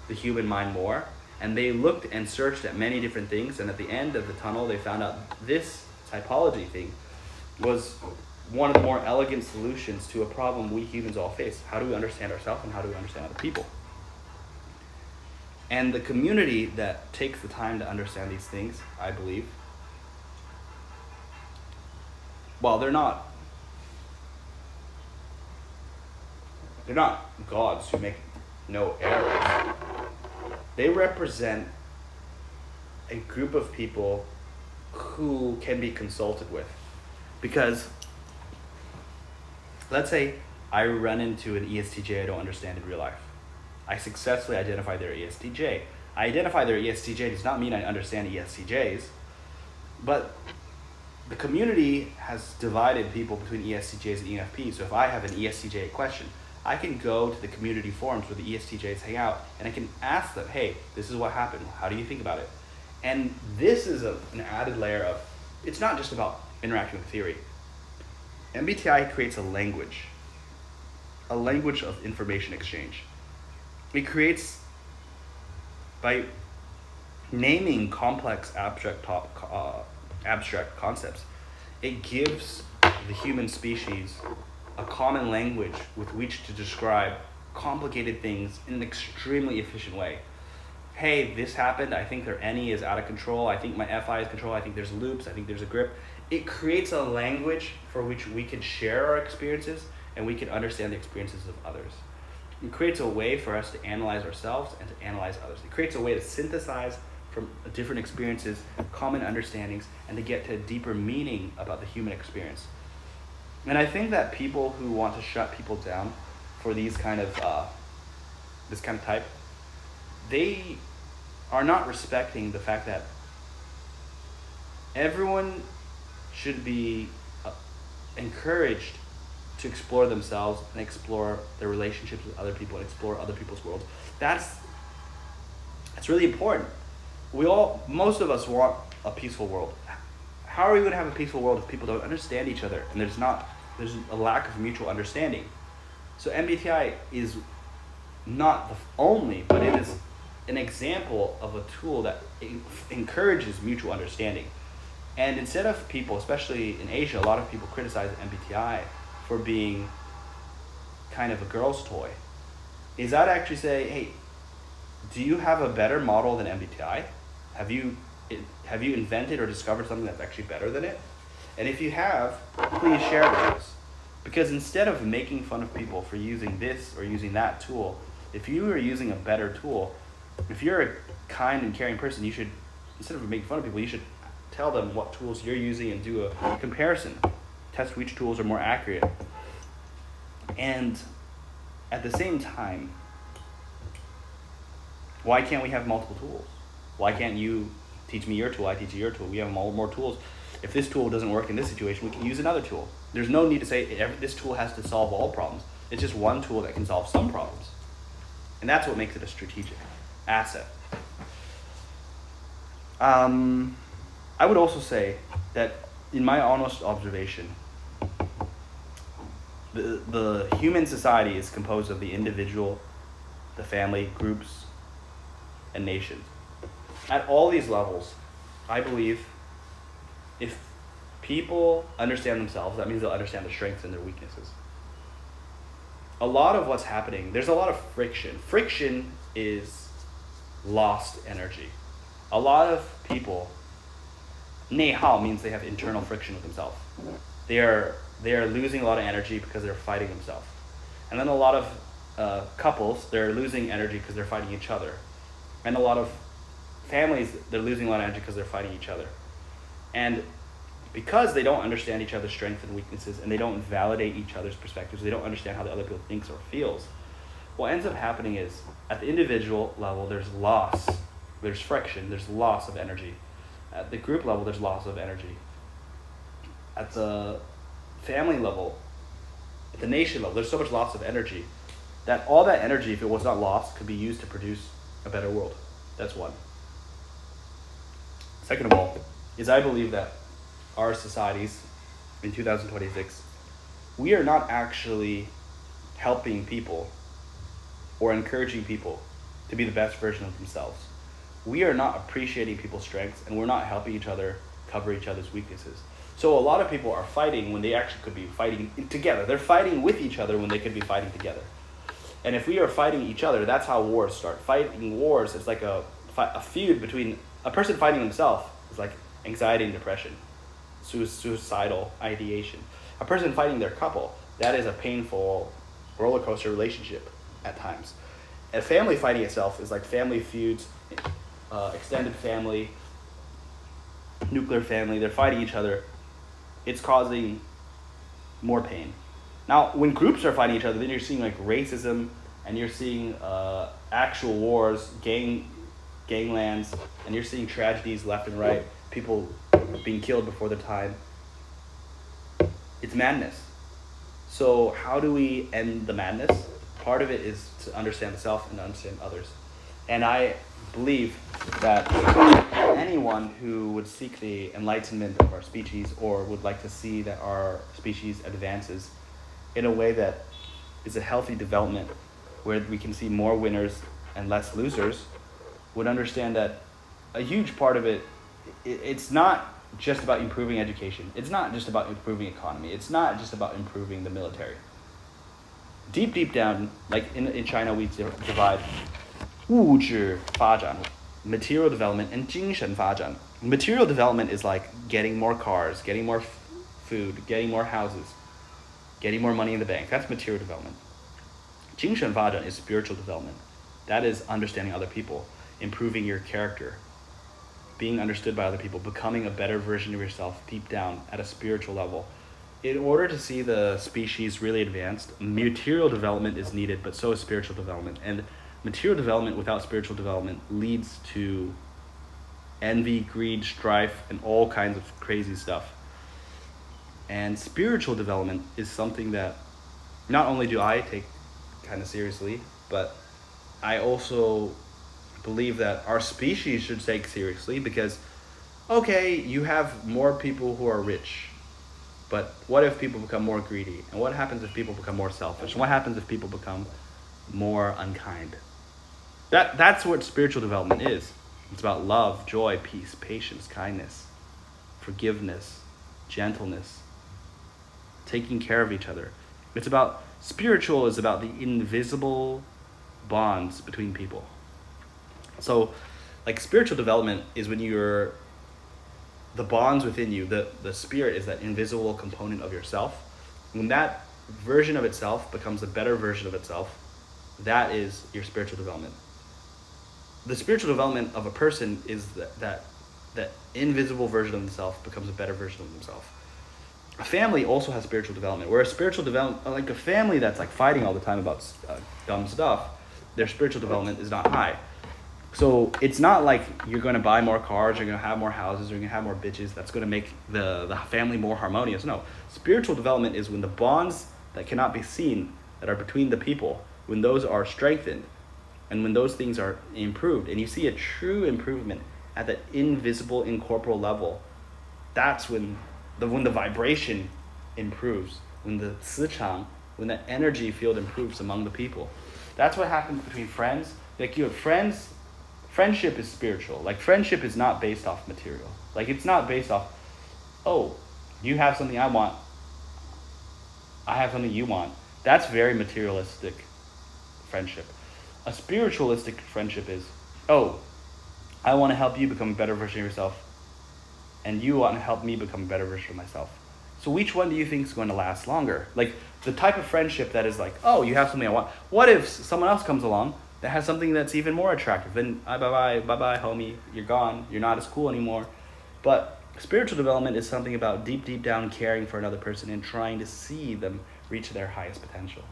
the human mind more. And they looked and searched at many different things, and at the end of the tunnel they found out this typology thing was one of the more elegant solutions to a problem we humans all face. How do we understand ourselves and how do we understand other people? And the community that takes the time to understand these things, I believe, while they're not gods who make no errors, they represent a group of people who can be consulted with. Because let's say I run into an ESTJ I don't understand in real life. I successfully identify their ESTJ. I identify their ESTJ does not mean I understand ESTJs, but the community has divided people between ESTJs and ENFPs. So if I have an ESTJ question, I can go to the community forums where the ESTJs hang out and I can ask them, hey, this is what happened. How do you think about it? And this is an added layer of, it's not just about interacting with theory. MBTI creates a language of information exchange. It creates, by naming complex abstract concepts, it gives the human species a common language with which to describe complicated things in an extremely efficient way. Hey, this happened, I think their NE is out of control, I think my FI is control, I think there's loops, I think there's a grip. It creates a language for which we can share our experiences and we can understand the experiences of others. It creates a way for us to analyze ourselves and to analyze others. It creates a way to synthesize from different experiences, common understandings, and to get to a deeper meaning about the human experience. And I think that people who want to shut people down for these kind of this kind of type, they are not respecting the fact that everyone should be encouraged to explore themselves and explore their relationships with other people and explore other people's worlds. That's really important. Most of us want a peaceful world. How are we going to have a peaceful world if people don't understand each other and there's a lack of mutual understanding? So MBTI is not the only, but it is an example of a tool that encourages mutual understanding. And instead of people, especially in Asia, a lot of people criticize MBTI for being kind of a girl's toy. Is that actually say, hey, do you have a better model than MBTI? Have you invented or discovered something that's actually better than it? And if you have, please share with us. Because instead of making fun of people for using this or using that tool, if you are using a better tool, if you're a kind and caring person, you should, instead of making fun of people, you should tell them what tools you're using and do a comparison. Test which tools are more accurate. And at the same time, why can't we have multiple tools? Why can't you teach me your tool, I teach you your tool? We have more tools. If this tool doesn't work in this situation, we can use another tool. There's no need to say this tool has to solve all problems. It's just one tool that can solve some problems. And that's what makes it a strategic asset. I would also say that in my honest observation, the human society is composed of the individual, the family, groups, and nations. At all these levels, I believe if people understand themselves, that means they'll understand their strengths and their weaknesses. A lot of what's happening, there's a lot of friction. Friction is lost energy. A lot of people, 内耗 means they have internal friction with themselves. They are losing a lot of energy because they're fighting themselves. And then a lot of couples, they're losing energy because they're fighting each other. And a lot of families, they're losing a lot of energy because they're fighting each other. And because they don't understand each other's strengths and weaknesses, and they don't validate each other's perspectives, they don't understand how the other people thinks or feels, what ends up happening is, at the individual level, there's loss, there's friction, there's loss of energy. At the group level, there's loss of energy. At the family level, at the nation level, there's so much loss of energy that all that energy, if it was not lost, could be used to produce a better world. That's one. Second of all, is I believe that our societies in 2026, we are not actually helping people or encouraging people to be the best version of themselves. We are not appreciating people's strengths, and we're not helping each other cover each other's weaknesses. So a lot of people are fighting when they actually could be fighting together. They're fighting with each other when they could be fighting together. And if we are fighting each other, that's how wars start. Fighting wars is like a feud between a person fighting himself. Is like anxiety and depression, suicidal ideation. A person fighting their couple, that is a painful roller coaster relationship at times. A family fighting itself is like family feuds, extended family, nuclear family. They're fighting each other. It's causing more pain. Now, when groups are fighting each other, then you're seeing like racism, and you're seeing actual wars, ganglands, and you're seeing tragedies left and right, people being killed before their time. It's madness. So how do we end the madness? Part of it is to understand the self and understand others. And I believe that anyone who would seek the enlightenment of our species, or would like to see that our species advances in a way that is a healthy development, where we can see more winners and less losers, would understand that a huge part of it's not just about improving education. It's not just about improving economy. It's not just about improving the military. Deep down, like in China, we divide 物质发展, material development, and 精神发展. Material development is like getting more cars, getting more food, getting more houses, getting more money in the bank. That's material development. 精神发展 is spiritual development. That is understanding other people, improving your character, being understood by other people, becoming a better version of yourself deep down at a spiritual level. In order to see the species really advanced, material development is needed, but so is spiritual development. And material development without spiritual development leads to envy, greed, strife, and all kinds of crazy stuff. And spiritual development is something that not only do I take kind of seriously, but I also believe that our species should take seriously, because, okay, you have more people who are rich, but what if people become more greedy? And what happens if people become more selfish? And what happens if people become more unkind? That's what spiritual development is. It's about love, joy, peace, patience, kindness, forgiveness, gentleness, taking care of each other. Spiritual is about the invisible bonds between people. So, like, spiritual development is when the bonds within you, the spirit is that invisible component of yourself. When that version of itself becomes a better version of itself, that is your spiritual development. The spiritual development of a person is that invisible version of themselves becomes a better version of themselves. A family also has spiritual development, where a spiritual development, like a family that's like fighting all the time about dumb stuff, their spiritual development is not high. So it's not like you're going to buy more cars, you're going to have more houses, you're going to have more bitches. That's going to make the family more harmonious. No, spiritual development is when the bonds that cannot be seen that are between the people, when those are strengthened, and when those things are improved, and you see a true improvement at that invisible, incorporeal level, that's when the vibration improves, when the 磁场, when the energy field improves among the people. That's what happens between friends. Like, you have friends, friendship is spiritual. Like, friendship is not based off material. Like, it's not based off, oh, you have something I want, I have something you want. That's very materialistic friendship. A spiritualistic friendship is, oh, I want to help you become a better version of yourself, and you want to help me become a better version of myself. So which one do you think is going to last longer? Like, the type of friendship that is like, oh, you have something I want. What if someone else comes along that has something that's even more attractive? Then bye-bye, homie, you're gone. You're not as cool anymore. But spiritual development is something about deep down caring for another person and trying to see them reach their highest potential.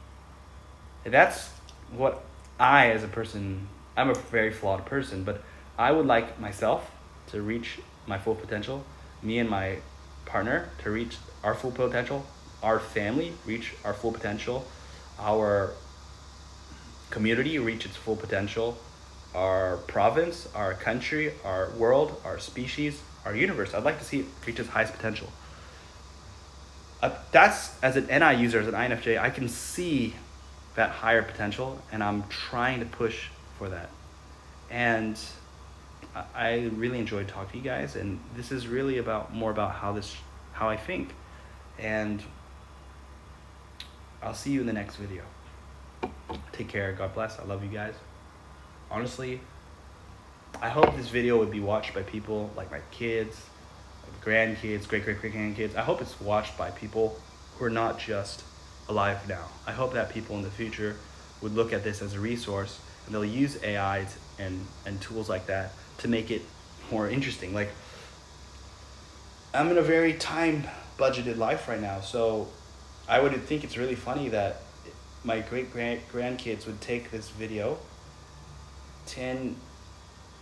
And that's what I, as a person, I'm a very flawed person, but I would like myself to reach my full potential, me and my partner to reach our full potential, our family reach our full potential, our community reach its full potential, our province, our country, our world, our species, our universe. I'd like to see it reach its highest potential. That's, as an NI user, as an INFJ, I can see that higher potential, and I'm trying to push for that. And I really enjoyed talking to you guys, and this is really more about how I think. And I'll see you in the next video. Take care. God bless. I love you guys. Honestly, I hope this video would be watched by people like my kids, grandkids, great-great-great-grandkids. I hope it's watched by people who are not just alive now. I hope that people in the future would look at this as a resource, and they'll use AI and tools like that to make it more interesting. Like, I'm in a very time budgeted life right now, so I would think it's really funny that my grandkids would take this video 10,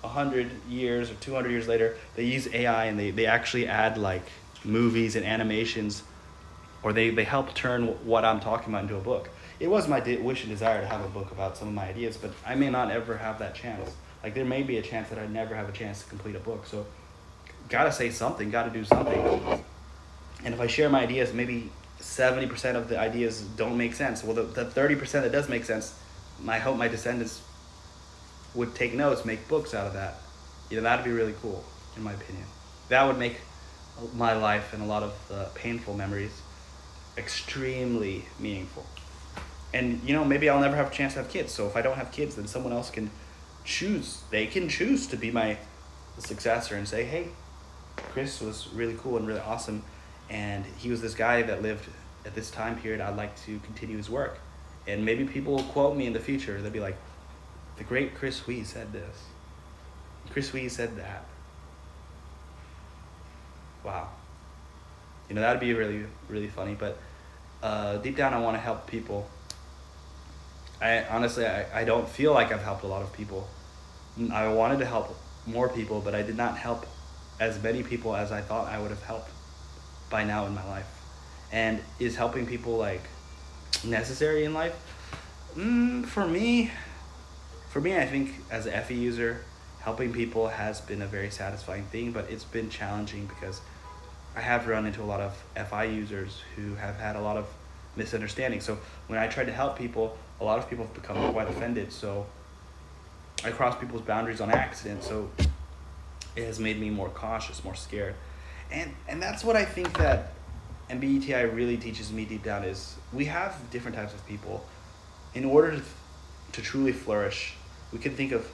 100 years or 200 years later, they use AI and they actually add like movies and animations, or they help turn what I'm talking about into a book. It was my wish and desire to have a book about some of my ideas, but I may not ever have that chance. Like, there may be a chance that I never have a chance to complete a book. So gotta say something, gotta do something. And if I share my ideas, maybe 70% of the ideas don't make sense. Well, the 30% that does make sense, I hope my descendants would take notes, make books out of that. That'd be really cool, in my opinion. That would make my life and a lot of the painful memories extremely meaningful. And maybe I'll never have a chance to have kids. So if I don't have kids, then someone else can choose. They can choose to be my successor and say, hey, Chris was really cool and really awesome, and he was this guy that lived at this time period. I'd like to continue his work. And maybe people will quote me in the future. They'll be like, the great Chris Hui said this. Chris Hui said that. Wow. That'd be really, really funny. But deep down, I want to help people. Honestly, I don't feel like I've helped a lot of people. I wanted to help more people, but I did not help as many people as I thought I would have helped by now in my life. And is helping people like necessary in life? For me, I think as an FE user, helping people has been a very satisfying thing, but it's been challenging because I have run into a lot of FI users who have had a lot of misunderstandings. So when I try to help people, a lot of people have become quite offended. So I cross people's boundaries on accident. So it has made me more cautious, more scared. And that's what I think that MBTI really teaches me deep down is we have different types of people. In order to truly flourish, we can think of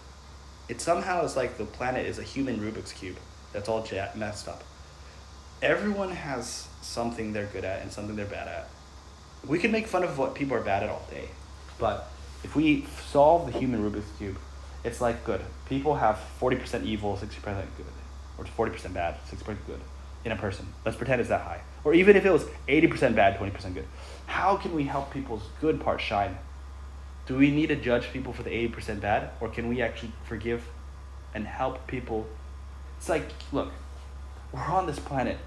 it somehow as like the planet is a human Rubik's Cube that's all messed up. Everyone has something they're good at and something they're bad at. We can make fun of what people are bad at all day, but if we solve the human Rubik's Cube, it's like good. People have 40% evil, 60% good, or 40% bad, 60% good in a person. Let's pretend it's that high. Or even if it was 80% bad, 20% good. How can we help people's good part shine? Do we need to judge people for the 80% bad, or can we actually forgive and help people. It's like, look, we're on this planet.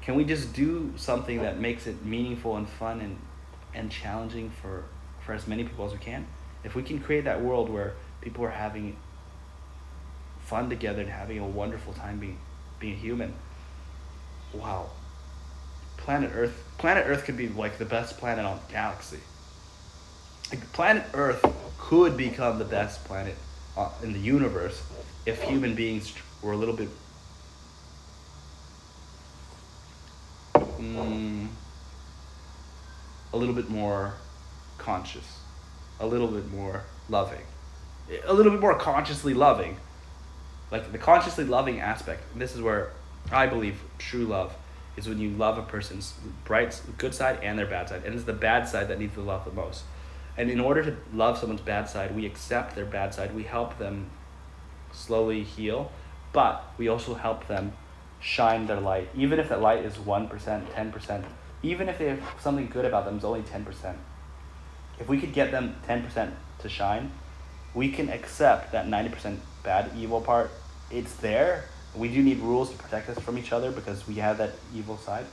Can we just do something that makes it meaningful and fun and challenging for as many people as we can? If we can create that world where people are having fun together and having a wonderful time being human, wow. Planet Earth could be like the best planet on the galaxy. Like, planet Earth could become the best planet in the universe if human beings were a little bit more conscious, a little bit more loving, a little bit more consciously loving. Like the consciously loving aspect. And this is where I believe true love is when you love a person's good side and their bad side. And it's the bad side that needs the love the most. And in order to love someone's bad side, we accept their bad side. We help them slowly heal, but we also help them shine their light. Even if that light is 1%, 10%, even if they have something good about them, it's only 10%. If we could get them 10% to shine, we can accept that 90% bad, evil part. It's there. We do need rules to protect us from each other because we have that evil side.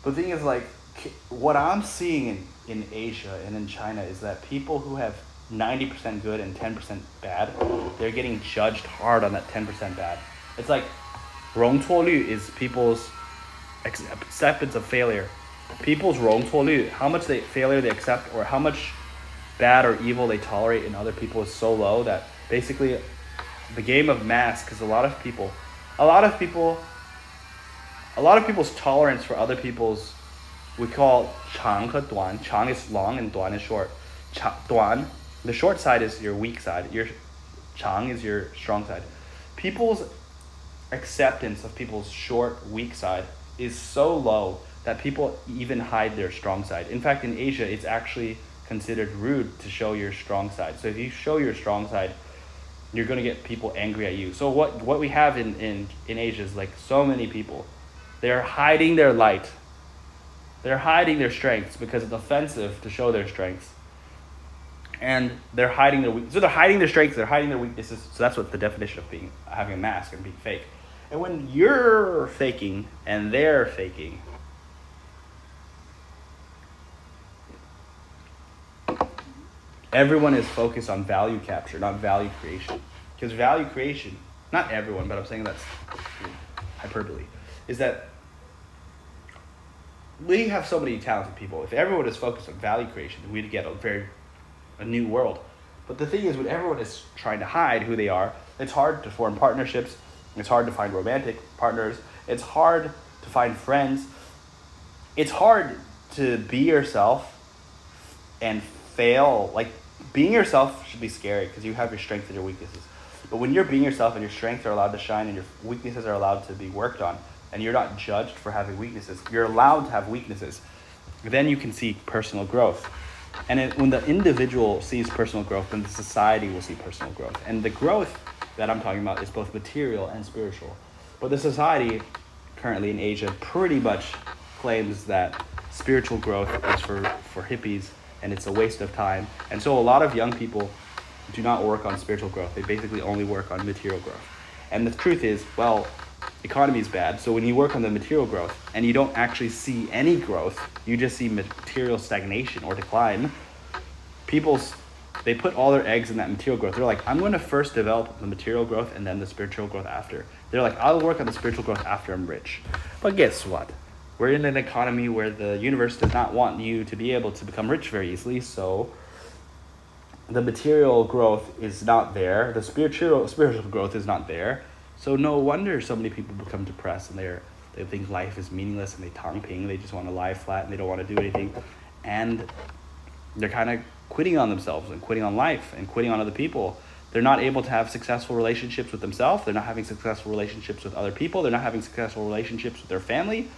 But the thing is, like, what I'm seeing in Asia and in China is that people who have 90% good and 10% bad, they're getting judged hard on that 10% bad. It's like 容错率 is people's acceptance of failure. People's 容错率, how much failure they accept or how much bad or evil they tolerate in other people is so low that basically the game of mass, because a lot of people's tolerance for other people's, we call 长和短. 长 is long and 短 is short. 短, the short side is your weak side. Your 长 is your strong side. People's acceptance of people's short, weak side is so low that people even hide their strong side. In fact, in Asia, it's actually considered rude to show your strong side. So if you show your strong side, you're going to get people angry at you. So what we have in Asia is like so many people, they're hiding their light. They're hiding their strengths because it's offensive to show their strengths. And they're hiding their weaknesses. So they're hiding their strengths, they're hiding their weaknesses. So that's what the definition of having a mask and being fake. And when you're faking and they're faking, everyone is focused on value capture, not value creation. Because value creation, not everyone, but I'm saying that's hyperbole, is that we have so many talented people. If everyone is focused on value creation, we'd get a new world. But the thing is, when everyone is trying to hide who they are, it's hard to form partnerships. It's hard to find romantic partners. It's hard to find friends. It's hard to be yourself and fail. Like, being yourself should be scary because you have your strengths and your weaknesses. But when you're being yourself and your strengths are allowed to shine and your weaknesses are allowed to be worked on, and you're not judged for having weaknesses, you're allowed to have weaknesses, then you can see personal growth. And when the individual sees personal growth, then the society will see personal growth. And the growth that I'm talking about is both material and spiritual. But the society currently in Asia pretty much claims that spiritual growth is for hippies and it's a waste of time. And so a lot of young people do not work on spiritual growth. They basically only work on material growth. And the truth is, well, economy is bad. So when you work on the material growth and you don't actually see any growth, you just see material stagnation or decline. They put all their eggs in that material growth. They're like, I'm going to first develop the material growth and then the spiritual growth after. They're like, I'll work on the spiritual growth after I'm rich. But guess what? We're in an economy where the universe does not want you to be able to become rich very easily. So the material growth is not there. The spiritual growth is not there. So no wonder so many people become depressed and they think life is meaningless and they tangping. They just want to lie flat and they don't want to do anything. And they're kind of quitting on themselves and quitting on life and quitting on other people. They're not able to have successful relationships with themselves. They're not having successful relationships with other people. They're not having successful relationships with their family,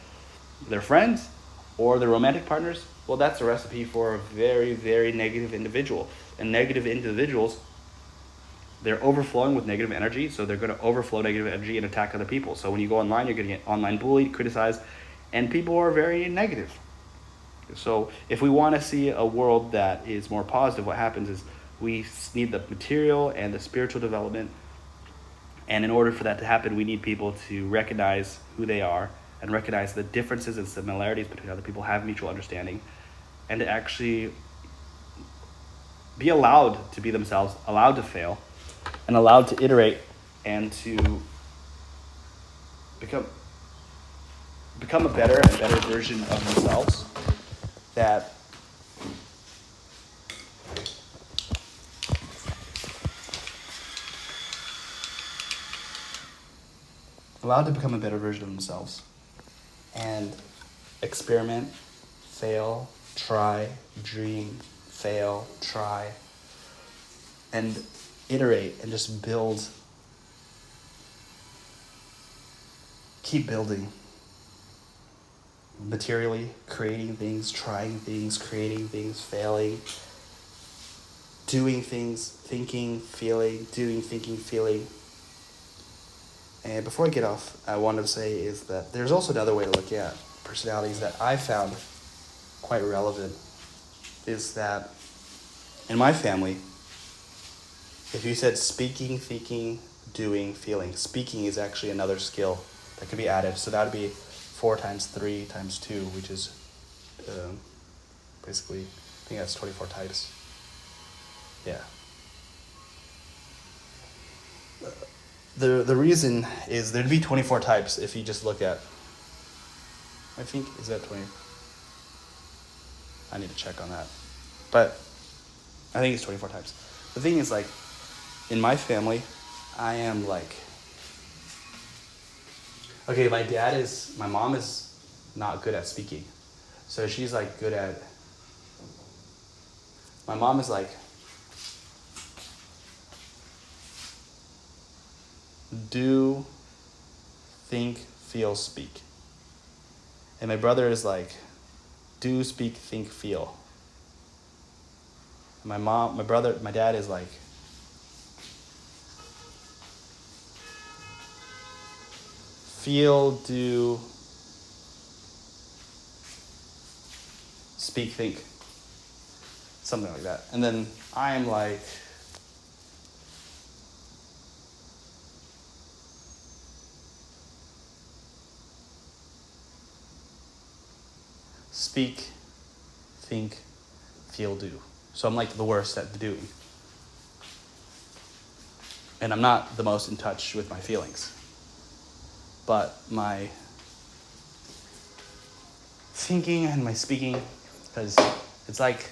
their friends, or their romantic partners. Well, that's a recipe for a very, very negative individual. And negative individuals, they're overflowing with negative energy, so they're going to overflow negative energy and attack other people. So when you go online, you're going to get online bullied, criticized, and people are very negative. So if we want to see a world that is more positive, what happens is we need the material and the spiritual development And in order for that to happen, we need people to recognize who they are and recognize the differences and similarities between other people, have mutual understanding, and to actually be allowed to be themselves, allowed to fail, and allowed to iterate and to become a better and better version of themselves that allowed to become a better version of themselves and experiment, fail, try, dream, fail, try, and iterate and just build, keep building materially, creating things, trying things, creating things, failing, doing things, thinking, feeling, doing, thinking, feeling. And before I get off, I wanted to say is that there's also another way to look at personalities that I found quite relevant, is that in my family, if you said speaking, thinking, doing, feeling, speaking is actually another skill that could be added. So that would be 4 times 3 times 2, which is basically, I think that's 24 types. Yeah. The reason is there'd be 24 types if you just look at, I think, is that 20? I need to check on that. But I think it's 24 types. The thing is, like, in my family, I am like, okay, my mom is not good at speaking. So she's like good at, my mom is like, do, think, feel, speak. And my brother is like, do, speak, think, feel. And my dad is like, feel, do, speak, think. Something like that. And then I'm like, speak, think, feel, do. So I'm like the worst at the doing. And I'm not the most in touch with my feelings. But my thinking and my speaking, because it's like,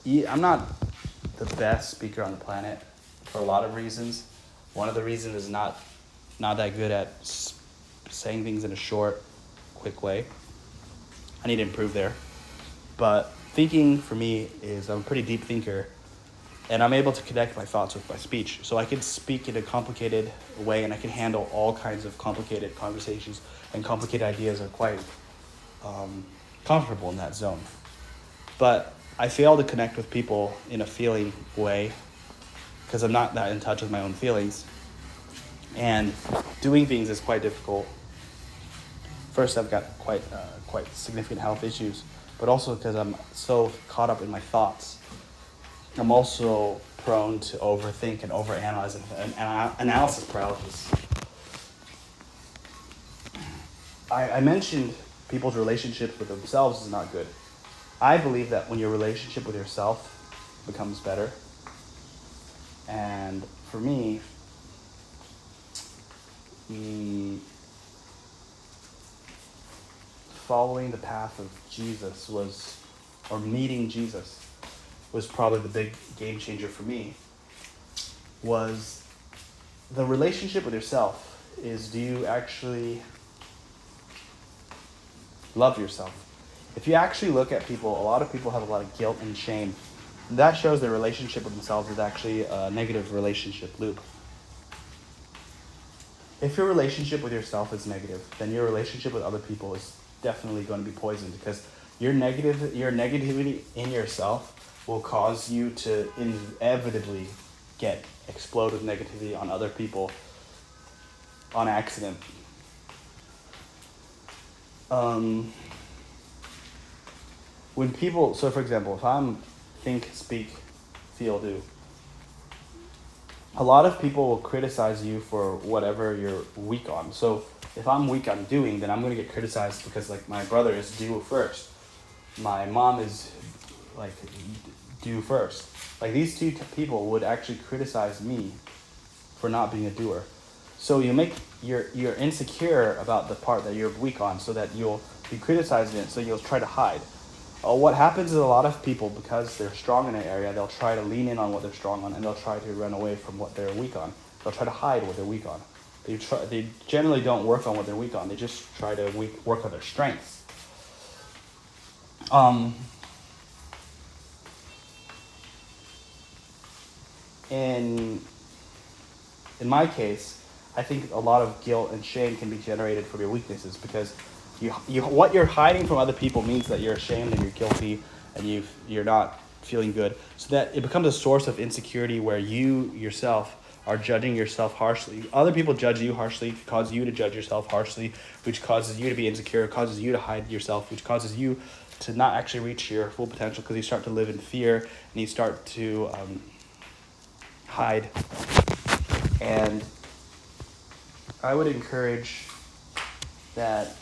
I'm not the best speaker on the planet for a lot of reasons. One of the reasons is not that good at saying things in a short, quick way. I need to improve there. But thinking for me is, I'm a pretty deep thinker, and I'm able to connect my thoughts with my speech. So I can speak in a complicated way, and I can handle all kinds of complicated conversations, and complicated ideas are quite comfortable in that zone. But I fail to connect with people in a feeling way because I'm not that in touch with my own feelings. And doing things is quite difficult. First, I've got quite significant health issues, but also because I'm so caught up in my thoughts. I'm also prone to overthink and overanalyze and analysis paralysis. I mentioned people's relationships with themselves is not good. I believe that when your relationship with yourself becomes better, and for me, following the path of Jesus or meeting Jesus was probably the big game changer for me. Was the relationship with yourself is, do you actually love yourself? If you actually look at people, a lot of people have a lot of guilt and shame. That shows their relationship with themselves is actually a negative relationship loop. If your relationship with yourself is negative, then your relationship with other people is definitely going to be poisoned, because your negativity in yourself will cause you to inevitably explode with negativity on other people on accident. When people, so for example, if I'm think, speak, feel, do, a lot of people will criticize you for whatever you're weak on. So if I'm weak on doing, then I'm going to get criticized because like my brother is do first. My mom is like do first. Like these two people would actually criticize me for not being a doer. So you're insecure about the part that you're weak on, so that you'll be criticizing it, so you'll try to hide. What happens is a lot of people, because they're strong in an area, they'll try to lean in on what they're strong on, and they'll try to run away from what they're weak on. They'll try to hide what they're weak on. They generally don't work on what they're weak on. They just try to work on their strengths. In my case, I think a lot of guilt and shame can be generated from your weaknesses, because what you're hiding from other people means that you're ashamed and you're guilty and you're not feeling good. So that it becomes a source of insecurity where you yourself are judging yourself harshly. Other people judge you harshly, cause you to judge yourself harshly, which causes you to be insecure, causes you to hide yourself, which causes you to not actually reach your full potential, because you start to live in fear and you start to hide. And I would encourage that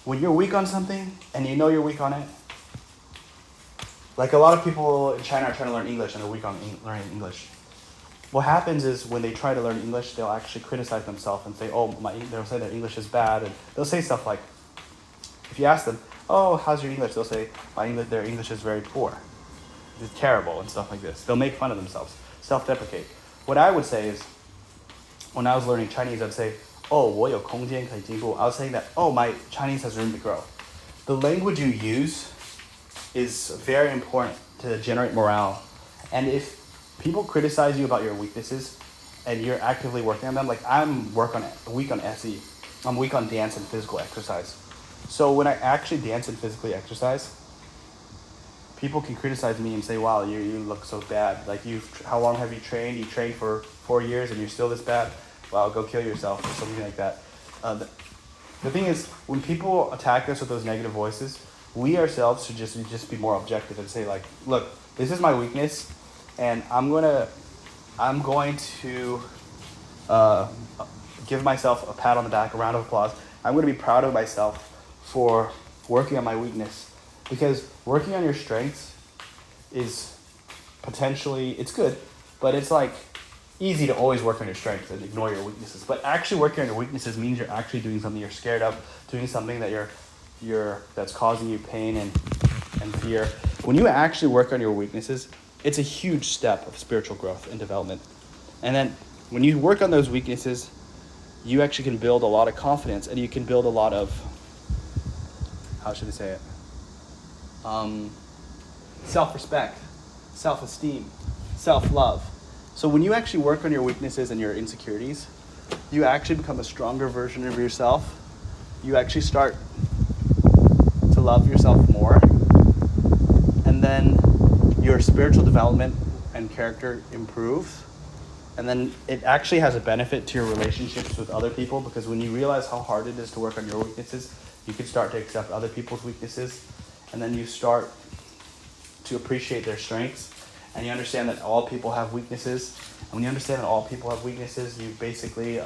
when you're weak on something and you know you're weak on it, like a lot of people in China are trying to learn English and they're weak on learning English. What happens is when they try to learn English, they'll actually criticize themselves and say, they'll say their English is bad, and they'll say stuff like, if you ask them, oh, how's your English? They'll say, their English is very poor. It's terrible and stuff like this. They'll make fun of themselves, self-deprecate. What I would say is, when I was learning Chinese, I'd say, oh, 我有空间可以进步. I was saying that, oh, my Chinese has room to grow. The language you use is very important to generate morale. And if people criticize you about your weaknesses and you're actively working on them, like I'm weak on SE. I'm weak on dance and physical exercise. So when I actually dance and physically exercise, people can criticize me and say, wow, you look so bad. Like how long have you trained? You trained for 4 years and you're still this bad? Wow, go kill yourself or something like that. The thing is, when people attack us with those negative voices, we ourselves should just be more objective and say like, look, this is my weakness, and I'm going to give myself a pat on the back, a round of applause. I'm going to be proud of myself for working on my weakness, because working on your strengths is potentially, it's good, but it's like easy to always work on your strengths and ignore your weaknesses. But actually working on your weaknesses means you're actually doing something you're scared of, doing something that that's causing you pain and fear. When you actually work on your weaknesses, it's a huge step of spiritual growth and development. And then when you work on those weaknesses, you actually can build a lot of confidence, and you can build a lot of, how should I say it? Self-respect, self-esteem, self-love. So when you actually work on your weaknesses and your insecurities, you actually become a stronger version of yourself. You actually start to love yourself more. And then your spiritual development and character improves. And then it actually has a benefit to your relationships with other people, because when you realize how hard it is to work on your weaknesses, you can start to accept other people's weaknesses. And then you start to appreciate their strengths. And you understand that all people have weaknesses. And when you understand that all people have weaknesses, you basically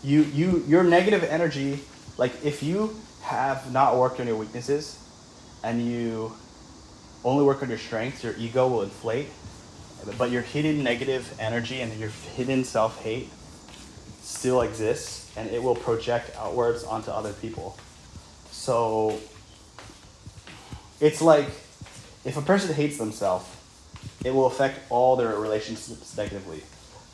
your negative energy, like if you have not worked on your weaknesses and you only work on your strengths, your ego will inflate. But your hidden negative energy and your hidden self-hate still exists, and it will project outwards onto other people. So it's like if a person hates themselves, it will affect all their relationships negatively.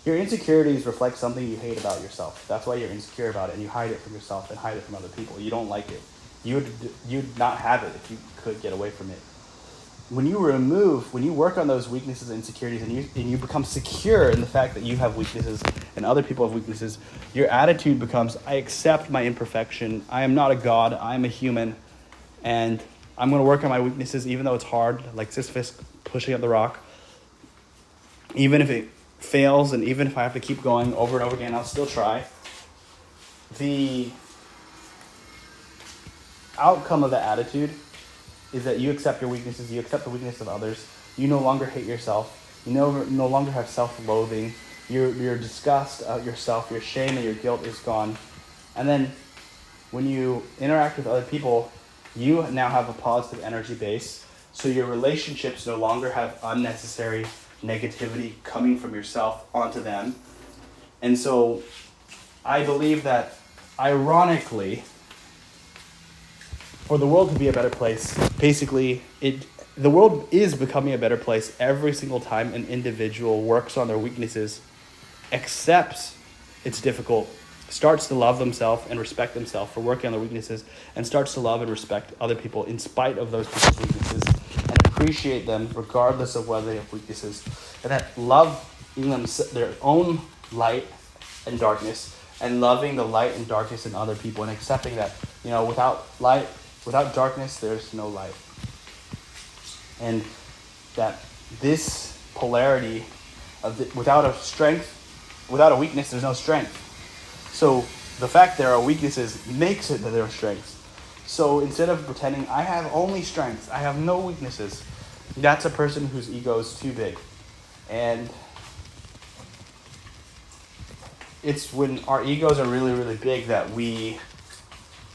Your insecurities reflect something you hate about yourself. That's why you're insecure about it, and you hide it from yourself and hide it from other people. You don't like it. You'd not have it if you could get away from it. When you work on those weaknesses and insecurities, and you become secure in the fact that you have weaknesses and other people have weaknesses, your attitude becomes, I accept my imperfection. I am not a god. I am a human, and I'm going to work on my weaknesses even though it's hard, like Sisyphus pushing up the rock. Even if it fails, and even if I have to keep going over and over again, I'll still try. outcome of that attitude is that you accept your weaknesses, you accept the weakness of others, you no longer hate yourself, you no longer have self-loathing, your disgust of yourself, your shame and your guilt is gone. And then when you interact with other people, you now have a positive energy base, so your relationships no longer have unnecessary negativity coming from yourself onto them. And so I believe that, ironically, for the world to be a better place, basically, the world is becoming a better place every single time an individual works on their weaknesses, accepts it's difficult, starts to love themselves and respect themselves for working on their weaknesses, and starts to love and respect other people in spite of those people's weaknesses, and appreciate them regardless of whether they have weaknesses, and that loving them their own light and darkness, and loving the light and darkness in other people, and accepting that, without darkness, there's no light. And that this polarity of without a weakness, there's no strength. So the fact there are weaknesses makes it that there are strengths. So instead of pretending I have only strengths, I have no weaknesses, that's a person whose ego is too big. And it's when our egos are really, really big that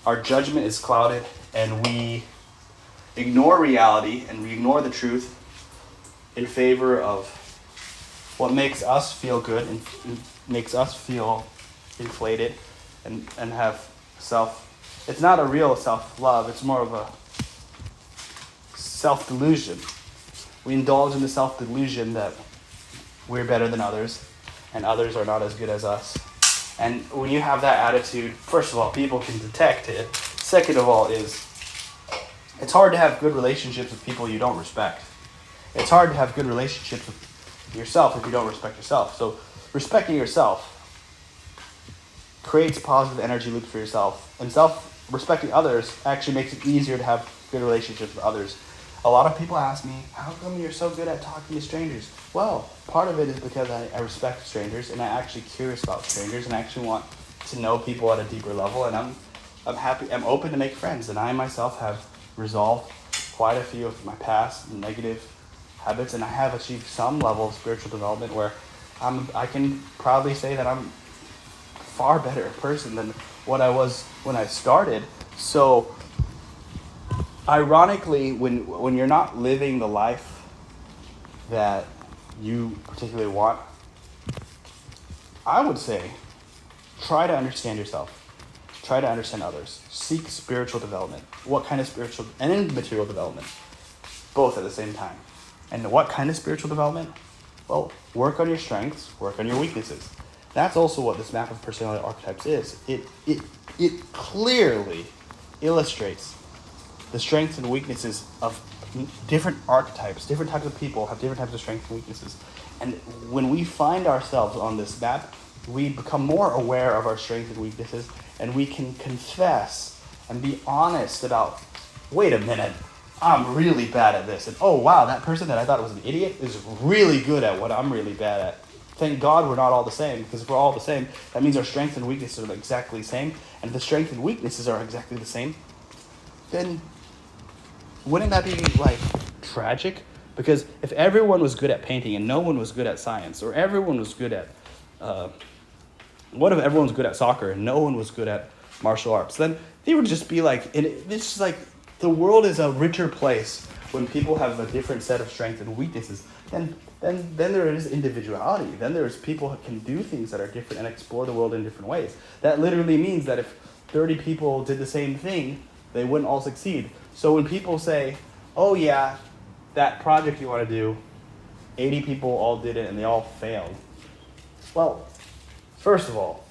our judgment is clouded, and we ignore reality and we ignore the truth in favor of what makes us feel good and makes us feel inflated and have it's not a real self-love, it's more of a self-delusion. We indulge in the self-delusion that we're better than others and others are not as good as us. And when you have that attitude, first of all, people can detect it. Second of all it's hard to have good relationships with people you don't respect. It's hard to have good relationships with yourself if you don't respect yourself. So respecting yourself creates positive energy loops for yourself. And respecting others actually makes it easier to have good relationships with others. A lot of people ask me, how come you're so good at talking to strangers? Well, part of it is because I respect strangers, and I'm actually curious about strangers, and I actually want to know people at a deeper level, and I'm open to make friends, and I myself have resolved quite a few of my past negative habits, and I have achieved some level of spiritual development where I can proudly say that I'm far better person than what I was when I started. So ironically, when you're not living the life that you particularly want, I would say try to understand yourself. Try to understand others. Seek spiritual development. What kind of spiritual and material development? Both at the same time. And what kind of spiritual development? Well, work on your strengths, work on your weaknesses. That's also what this map of personality archetypes is. It clearly illustrates the strengths and weaknesses of different archetypes. Different types of people have different types of strengths and weaknesses. And when we find ourselves on this map, we become more aware of our strengths and weaknesses, and we can confess and be honest about, wait a minute, I'm really bad at this. And oh wow, that person that I thought was an idiot is really good at what I'm really bad at. Thank God we're not all the same, because if we're all the same, that means our strengths and weaknesses are exactly the same. And if the strengths and weaknesses are exactly the same, then wouldn't that be like tragic? Because if everyone was good at painting and no one was good at science, or everyone was good at what if everyone's good at soccer and no one was good at martial arts? Then they would just be like, and it's just like the world is a richer place when people have a different set of strengths and weaknesses. Then there is individuality. Then there's people who can do things that are different and explore the world in different ways. That literally means that if 30 people did the same thing, they wouldn't all succeed. So when people say, oh yeah, that project you want to do, 80 people all did it and they all failed. Well, first of all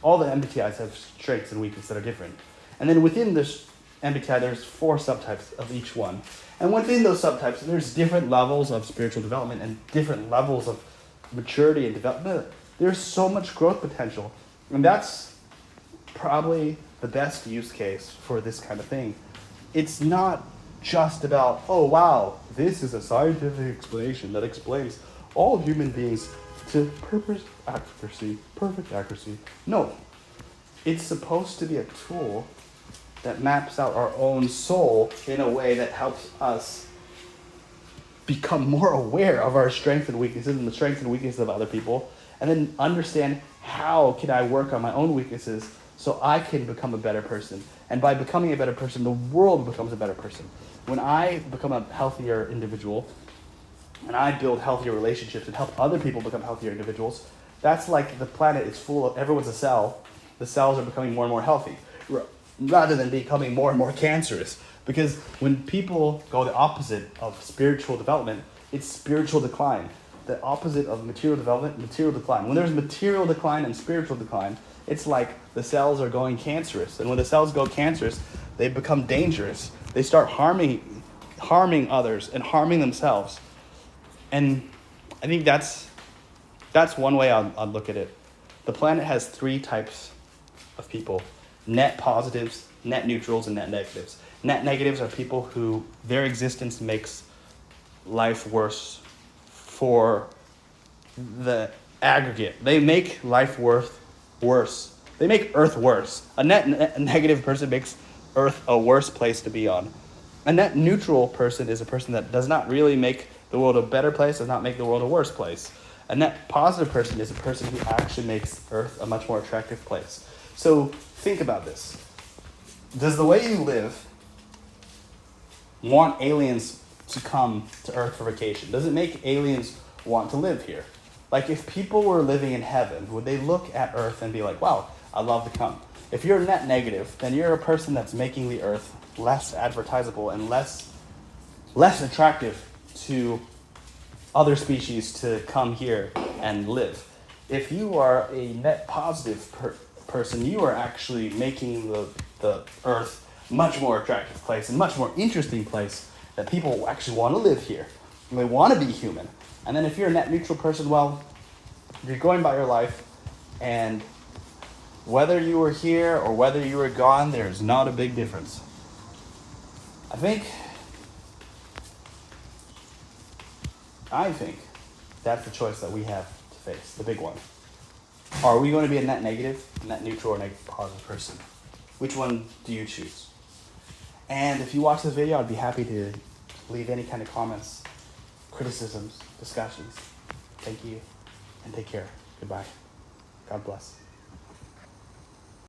the MBTIs have strengths and weaknesses that are different. And then within this MBTI, there's 4 subtypes of each one. And within those subtypes, there's different levels of spiritual development and different levels of maturity and development. There's so much growth potential. And that's probably the best use case for this kind of thing. It's not just about, oh wow, this is a scientific explanation that explains all human beings to perfect accuracy. No. It's supposed to be a tool that maps out our own soul in a way that helps us become more aware of our strengths and weaknesses and the strengths and weaknesses of other people, and then understand how can I work on my own weaknesses so I can become a better person. And by becoming a better person, the world becomes a better person. When I become a healthier individual, and I build healthier relationships and help other people become healthier individuals, that's like the planet is full of, everyone's a cell, the cells are becoming more and more healthy, rather than becoming more and more cancerous. Because when people go the opposite of spiritual development, it's spiritual decline. The opposite of material development, material decline. When there's material decline and spiritual decline, it's like the cells are going cancerous. And when the cells go cancerous, they become dangerous. They start harming others and harming themselves. And I think that's one way I'd look at it. The planet has 3 types of people: net positives, net neutrals, and net negatives. Net negatives are people who their existence makes life worse for the aggregate. They make life worse. They make Earth worse. A negative person makes Earth a worse place to be on. A net neutral person is a person that does not really make the world a better place, does not make the world a worse place. A net positive person is a person who actually makes Earth a much more attractive place. So think about this. Does the way you live want aliens to come to Earth for vacation? Does it make aliens want to live here? Like, if people were living in heaven, would they look at Earth and be like, wow, I'd love to come? If you're net negative, then you're a person that's making the Earth less advertisable and less attractive to other species to come here and live. If you are a net positive person, you are actually making the Earth much more attractive place and much more interesting place that people actually want to live here. And they want to be human. And then if you're a net neutral person, well, you're going by your life, and whether you were here or whether you were gone, there's not a big difference. I think that's the choice that we have to face, the big one. Are we going to be a net negative, net neutral, or net positive person? Which one do you choose? And if you watch this video, I'd be happy to leave any kind of comments, criticisms, discussions. Thank you, and take care. Goodbye. God bless.